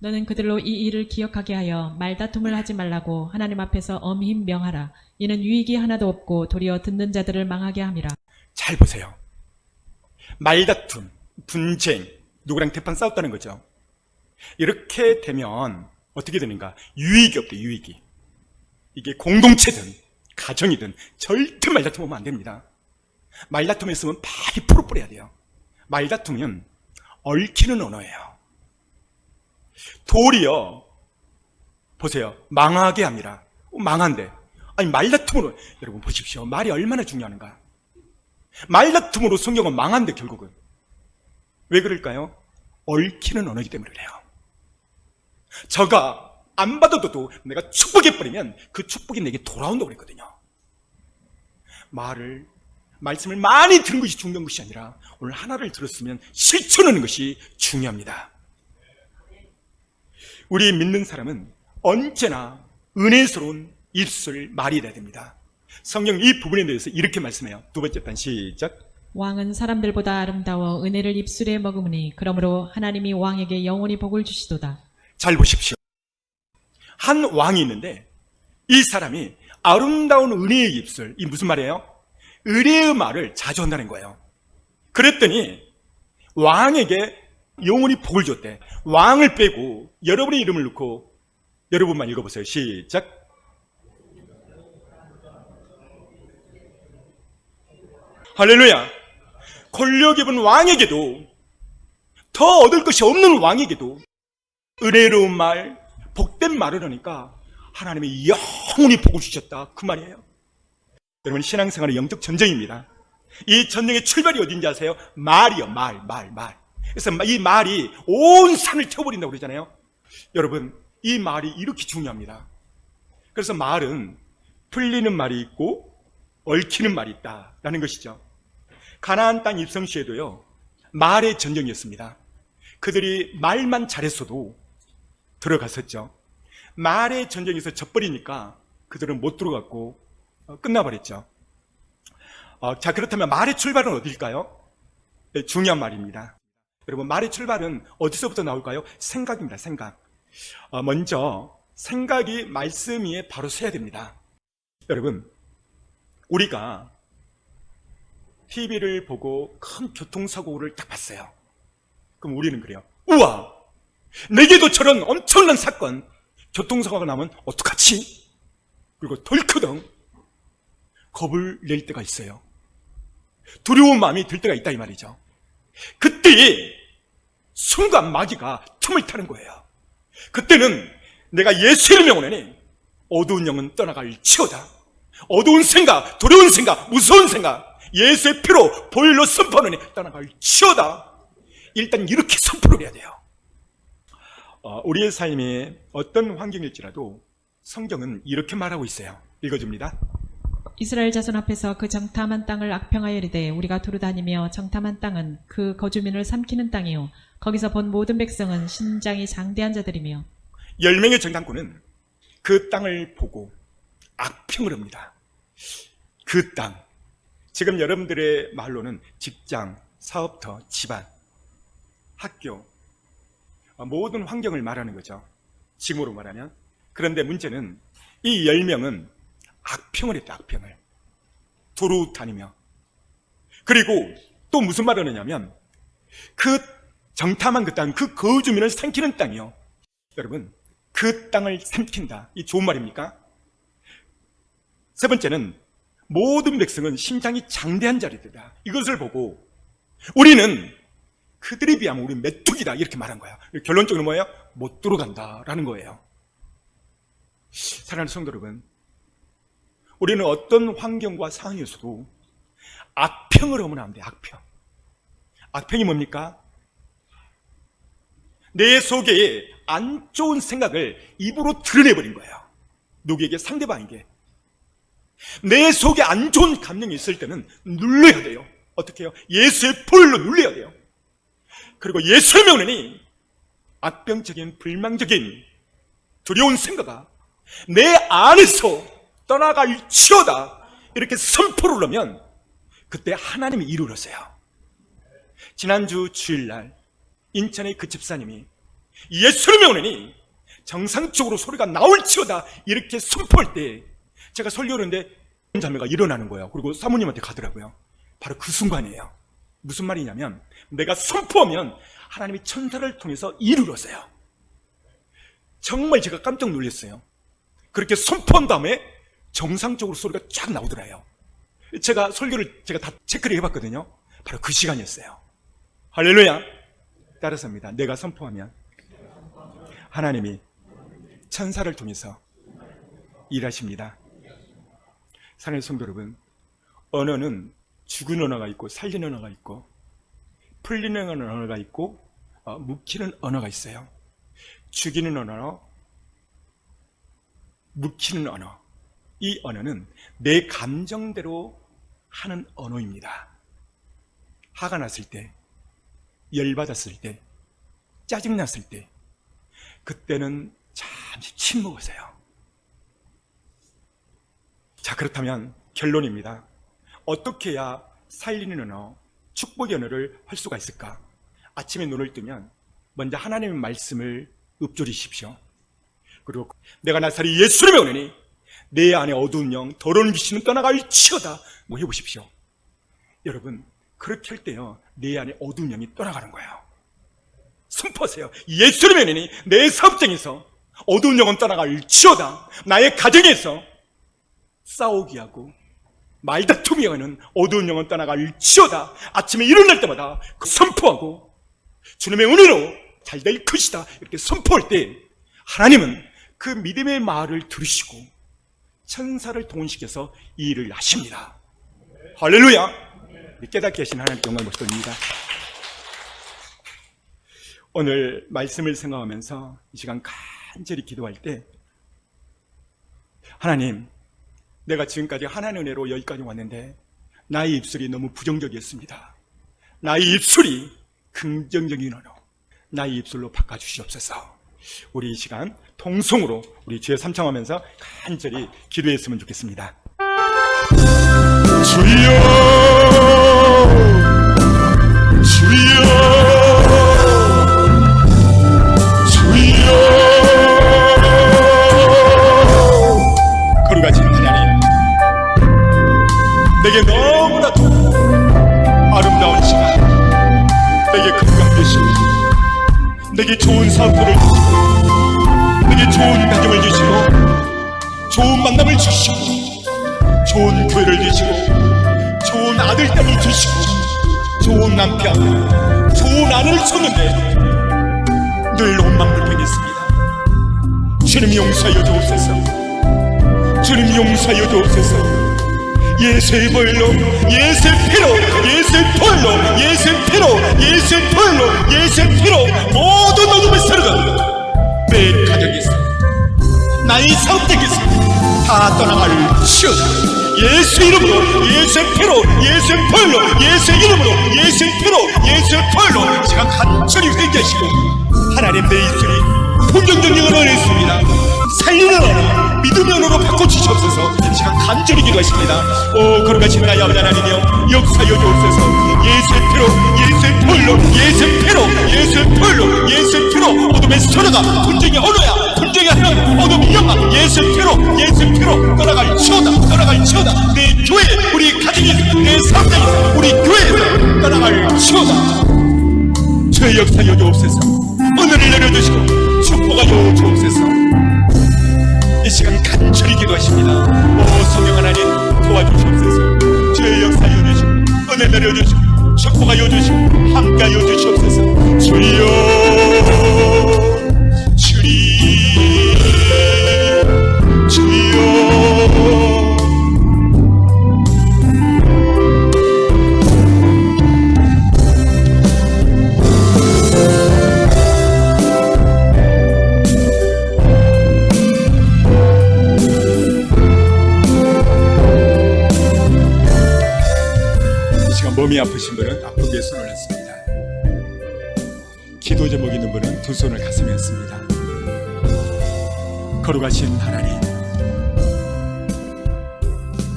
Speaker 1: 너는 그들로 이 일을 기억하게 하여 말다툼을 하지 말라고 하나님 앞에서 엄히 명하라. 이는 유익이 하나도 없고 도리어 듣는 자들을 망하게 함이라.
Speaker 2: 잘 보세요. 말다툼, 분쟁, 누구랑 대판 싸웠다는 거죠. 이렇게 되면 어떻게 되는가? 유익이 없대, 유익이. 이게 공동체든 가정이든 절대 말다툼 하면 안 됩니다. 말다툼 했으면 빨리 풀어버려야 돼요. 말다툼은 얽히는 언어예요. 도리어 보세요. 망하게 합니다. 망한데. 아니 말다툼으로, 여러분 보십시오. 말이 얼마나 중요한가. 말다툼으로 성경은 망한데 결국은. 왜 그럴까요? 얽히는 언어이기 때문에 그래요. 저가 안 받아도 내가 축복해버리면 그 축복이 내게 돌아온다고 그랬거든요. 말씀을 많이 들은 것이 중요한 것이 아니라 오늘 하나를 들었으면 실천하는 것이 중요합니다. 우리 믿는 사람은 언제나 은혜스러운 입술, 말이 돼야 됩니다. 성경 이 부분에 대해서 이렇게 말씀해요. 두 번째 단 시작.
Speaker 1: 왕은 사람들보다 아름다워 은혜를 입술에 머금으니 그러므로 하나님이 왕에게 영원히 복을 주시도다.
Speaker 2: 잘 보십시오. 한 왕이 있는데 이 사람이 아름다운 은혜의 입술, 이 무슨 말이에요? 은혜의 말을 자주 한다는 거예요. 그랬더니 왕에게 영원히 복을 줬대. 왕을 빼고 여러분의 이름을 넣고 여러분만 읽어보세요. 시작. 할렐루야. 권력 입은 왕에게도, 더 얻을 것이 없는 왕에게도 은혜로운 말, 복된 말을 하니까 하나님이 영원히 복을 주셨다, 그 말이에요. 여러분, 신앙생활은 영적 전쟁입니다. 이 전쟁의 출발이 어딘지 아세요? 말이요. 말. 그래서 이 말이 온 산을 태워버린다고 그러잖아요. 여러분, 이 말이 이렇게 중요합니다. 그래서 말은 풀리는 말이 있고 얽히는 말이 있다라는 것이죠. 가나안 땅 입성 시에도요, 말의 전쟁이었습니다. 그들이 말만 잘했어도 들어갔었죠. 말의 전쟁에서 져버리니까 그들은 못 들어갔고 끝나버렸죠. 자, 그렇다면 말의 출발은 어딜까요? 네, 중요한 말입니다. 여러분, 말의 출발은 어디서부터 나올까요? 생각입니다. 생각. 먼저 생각이 말씀 위에 바로 서야 됩니다. 여러분, 우리가 TV를 보고 큰 교통사고를 딱 봤어요. 그럼 우리는 그래요. 우와! 내게도 저런 엄청난 사건, 교통사고가 나면 어떡하지? 그리고 덜커덩 겁을 낼 때가 있어요. 두려운 마음이 들 때가 있다, 이 말이죠. 그때 순간 마귀가 틈을 타는 거예요. 그때는 내가 예수 이름의 영혼이니 어두운 영은 떠나갈지어다. 어두운 생각, 두려운 생각, 무서운 생각, 예수의 피로 보혈로 선포하느니 떠나갈지어다. 일단 이렇게 선포를 해야 돼요. 우리의 삶이 어떤 환경일지라도 성경은 이렇게 말하고 있어요. 읽어줍니다.
Speaker 1: 이스라엘 자손 앞에서 그 정탐한 땅을 악평하여 이르되 우리가 두루다니며 정탐한 땅은 그 거주민을 삼키는 땅이요 거기서 본 모든 백성은 신장이 장대한 자들이며
Speaker 2: 10명의 정탐꾼은 그 땅을 보고 악평을 합니다. 그 땅, 지금 여러분들의 말로는 직장, 사업터, 집안, 학교, 모든 환경을 말하는 거죠. 지금으로 말하면. 그런데 문제는 이 10명은 악평을 했다, 악평을. 두루 다니며. 그리고 또 무슨 말을 하냐면 그 정탐한 그 땅, 그 거주민을 삼키는 땅이요. 여러분, 그 땅을 삼킨다. 이 좋은 말입니까? 세 번째는 모든 백성은 심장이 장대한 자리들이다. 이것을 보고 우리는 그들에 비하면 우리 메뚜기다, 이렇게 말한 거예요. 결론적으로 뭐예요? 못 들어간다라는 거예요. 사랑하는 성도 여러분, 우리는 어떤 환경과 상황에서도 악평을 하면 안 돼요. 악평. 악평이 뭡니까? 내 속에 안 좋은 생각을 입으로 드러내버린 거예요. 누구에게? 상대방에게. 내 속에 안 좋은 감정이 있을 때는 눌러야 돼요. 어떻게 해요? 예수의 보혈로 눌러야 돼요. 그리고 예수의 명령이 악병적인 불망적인 두려운 생각아 내 안에서 떠나갈지어다 이렇게 선포를 하면 그때 하나님이 이루어져요. 지난주 주일날 인천의 그 집사님이 예수의 명령이 정상적으로 소리가 나올지어다 이렇게 선포할 때 제가 설교하는데 자매가 일어나는 거예요. 그리고 사모님한테 가더라고요. 바로 그 순간이에요. 무슨 말이냐면 내가 선포하면 하나님이 천사를 통해서 이루어져요. 정말 제가 깜짝 놀랐어요. 그렇게 선포한 다음에 정상적으로 소리가 쫙 나오더라요. 제가 설교를 다 체크를 해봤거든요. 바로 그 시간이었어요. 할렐루야. 따라서입니다. 내가 선포하면 하나님이 천사를 통해서 일하십니다. 사랑하는 성도 여러분, 언어는 죽은 언어가 있고 살리는 언어가 있고 풀리는 언어가 있고 묵히는 언어가 있어요. 죽이는 언어, 묵히는 언어. 이 언어는 내 감정대로 하는 언어입니다. 화가 났을 때, 열받았을 때, 짜증났을 때 그때는 잠시 침묵하세요. 자, 그렇다면 결론입니다. 어떻게 해야 살리는 언어, 축복의 언어를 할 수가 있을까? 아침에 눈을 뜨면 먼저 하나님의 말씀을 읊조리십시오. 그리고 내가 나사리 예수를 명하니 내 안에 어두운 영, 더러운 귀신은 떠나갈지어다. 뭐 해보십시오. 여러분, 그렇게 할 때요, 내 안에 어두운 영이 떠나가는 거예요. 선포하세요. 예수를 명하니 내 사업장에서 어두운 영혼 떠나갈지어다. 나의 가정에서 싸우기 하고 말다툼이 하는 어두운 영혼 떠나갈지어다. 아침에 일어날 때마다 선포하고 주님의 은혜로 잘 될 것이다 이렇게 선포할 때 하나님은 그 믿음의 말을 들으시고 천사를 동원시켜서 이 일을 하십니다. 할렐루야. 깨닫게 하신 하나님께 영광을 돌립니다. 오늘 말씀을 생각하면서 이 시간 간절히 기도할 때 하나님, 내가 지금까지 하나님의 은혜로 여기까지 왔는데 나의 입술이 너무 부정적이었습니다. 나의 입술이 긍정적인 언어, 나의 입술로 바꿔주시옵소서. 우리 이 시간 통성으로 우리 주여 삼창하면서 간절히 기도했으면 좋겠습니다. 주여, 주여, 주여. 거룩하신 하나님, 내게 너무나도 아름다운 시간, 내게 건강 되시고, 내게 좋은 사업들을 주시고, 내게 좋은 가정을 주시고, 좋은 만남을 주시고, 좋은 교회를 주시고, 좋은 아들, 딸을 주시고, 좋은 남편, 좋은 아내를 줬는데 늘 원망불평했습니다. 주님 용서하여 주옵소서. 주님 용서하여 주옵소서. 예수의 보혈로, 예수의 피로, 예수의 보혈로, 예수의 피로, 예수의 보혈로, 예수의 피로 모든 어둠의 세력은 내 가정에서, 나의 사업장에서 다 떠나갈지어다. 예수 이름으로, 예수의 피로, 예수의 보혈로, 예수의 이름으로, 예수의 피로, 예수의 보혈로 제가 간절히 회개하시고 하나님, 내 입술이 긍정적인 언어를 했습니다. 살리는 언어, 믿음의 언어로 바꿔주시옵소서. 이 시간 간절히 기도하십니다. 오 거룩하신 나의 아버지 하나님이여, 역사여 주옵소서. 예수의 피로, 예수의 보혈로, 예수의 피로, 예수의 보혈로, 예수의 피로 어둠의 소리가 분쟁의 언어야, 분쟁의 하나님, 어둠의 영광, 예수의 피로, 예수의 피로 떠나갈지어다, 떠나갈지어다. 내 교회, 우리 가정에서, 내 사업장에서, 우리 교회에서 떠나갈지어다. 주의 역사여 주옵소서. 은혜를 내려주시고 축복하여 주옵소서. 이 시간 간절히 기도하십니다. 오 성령 하나님 도와주시옵소서. 주의 역사여 주시고 은혜 내려주시고 축복하여 주시고 함께하여 주시옵소서. 주여, 주님, 주여. 몸이 아프신 분은 아프게 손을 냈습니다. 기도 제목 있는 분은 두 손을 가슴에 했습니다. 거룩하신 하나님,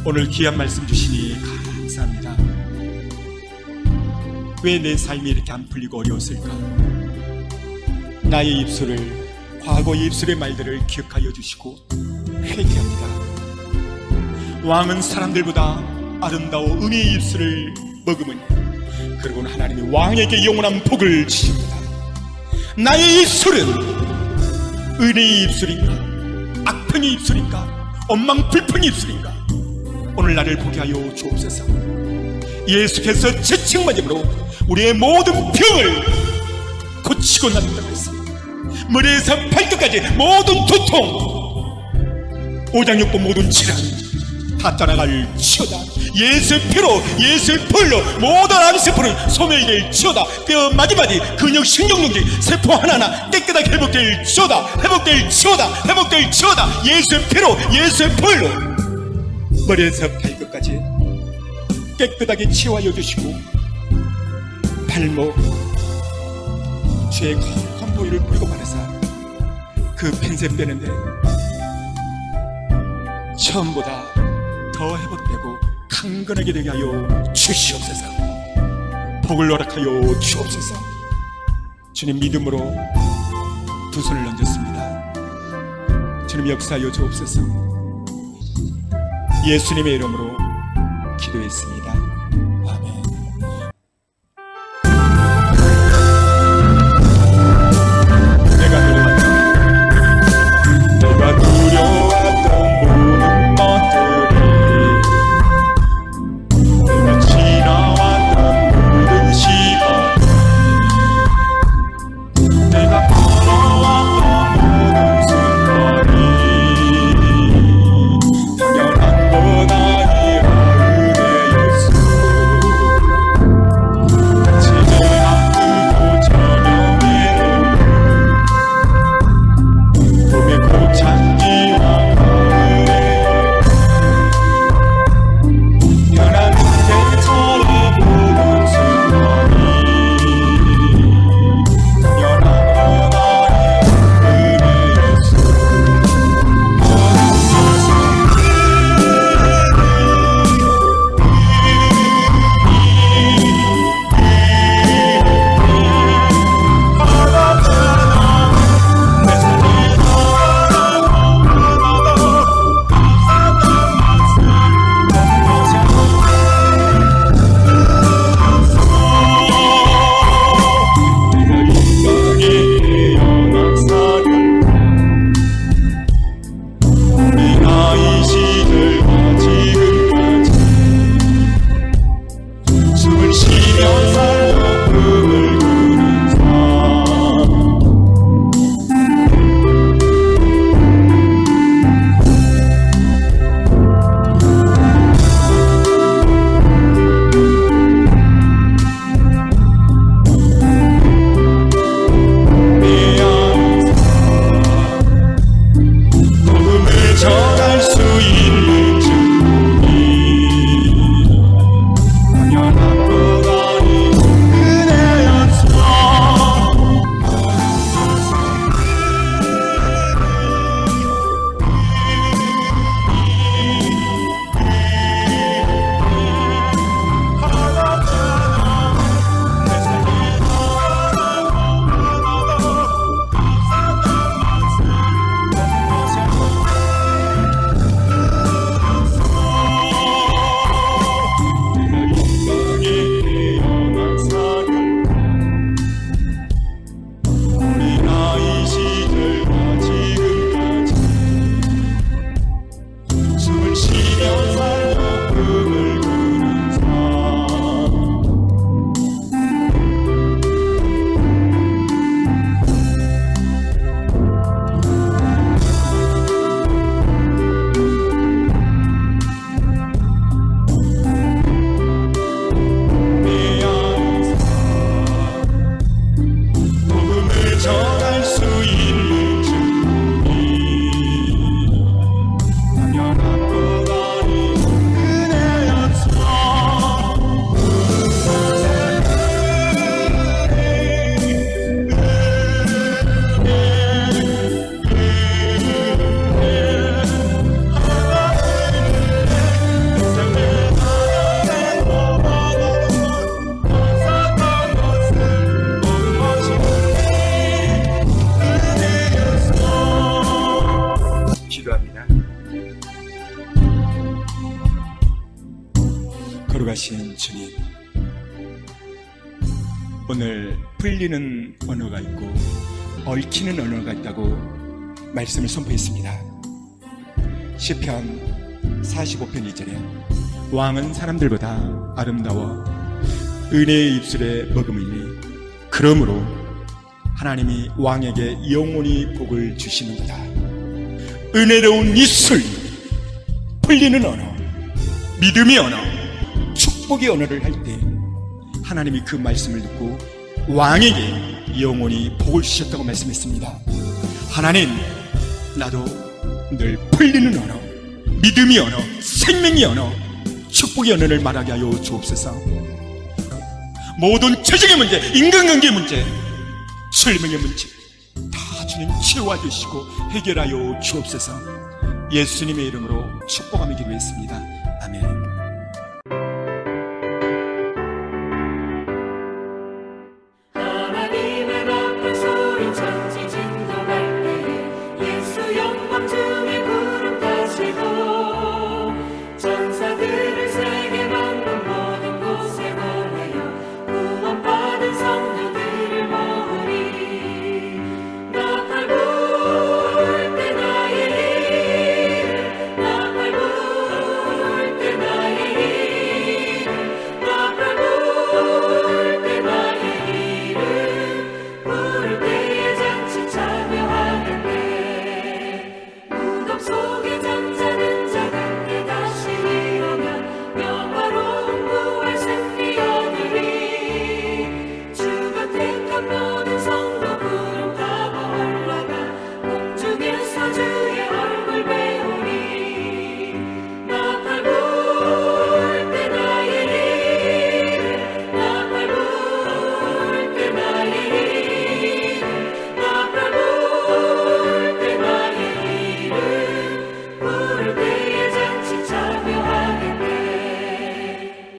Speaker 2: 오늘 귀한 말씀 주시니 감사합니다. 왜 내 삶이 이렇게 안 풀리고 어려웠을까? 나의 입술을, 과거의 입술의 말들을 기억하여 주시고 회개합니다. 왕은 사람들보다 아름다워 은혜의 입술을 머금으니 그리고는 하나님이 왕에게 영원한 복을 주십니다. 나의 입술은 은혜의 입술인가, 악평의 입술인가, 원망불평의 입술인가? 오늘 나를 보게 하여 주옵소서. 예수께서 채찍맞음으로 우리의 모든 병을 고치고 난다고 했습니다. 머리에서 발끝까지 모든 두통, 오장육부 모든 질환 다 떠나갈지어다. 예수의 피로, 예수의 보혈로 모든 암세포는 소멸될지어다. 뼈 마디마디, 근육, 신경용기, 세포 하나하나 깨끗하게 회복될지어다. 회복될지어다. 회복될지어다. 예수의 피로, 예수의 보혈로 머리에서 발끝까지 깨끗하게 치유하여 주시고 발목, 죄의 거룩한 보혈을 뿌리고 바르사 그 펜세 빼는데 처음보다 더 회복되고 강건하게 되게 하여 주시옵소서. 복을 허락하여 주옵소서. 주님, 믿음으로 두 손을 얹었습니다. 주님, 역사하여 주옵소서. 예수님의 이름으로 기도했습니다. 아멘. 내가 노래한다. 있는 주님 당연한 것 아닌 은혜였어. 전할 수 있는 주님 당연한 것 아닌 은혜였어. 기도합니다. 걸어가신 주님, 오늘 풀리는 언어가 있고 얽히는 언어가 있다고 말씀을 선포했습니다. 시편 45편 2절에 왕은 사람들보다 아름다워 은혜의 입술에 머금이니 그러므로 하나님이 왕에게 영원히 복을 주시는도다. 은혜로운 입술, 풀리는 언어, 믿음의 언어, 축복의 언어를 할 때 하나님이 그 말씀을 듣고 왕에게 영원히 복을 주셨다고 말씀했습니다. 하나님, 나도 늘 풀리는 언어, 믿음의 언어, 생명의 언어, 축복의 언어를 말하게 하여 주옵소서. 모든 재정의 문제, 인간관계의 문제, 설명의 문제 다 주님 채워주시고 해결하여 주옵소서. 예수님의 이름으로 축복하며 기도했습니다. 아멘.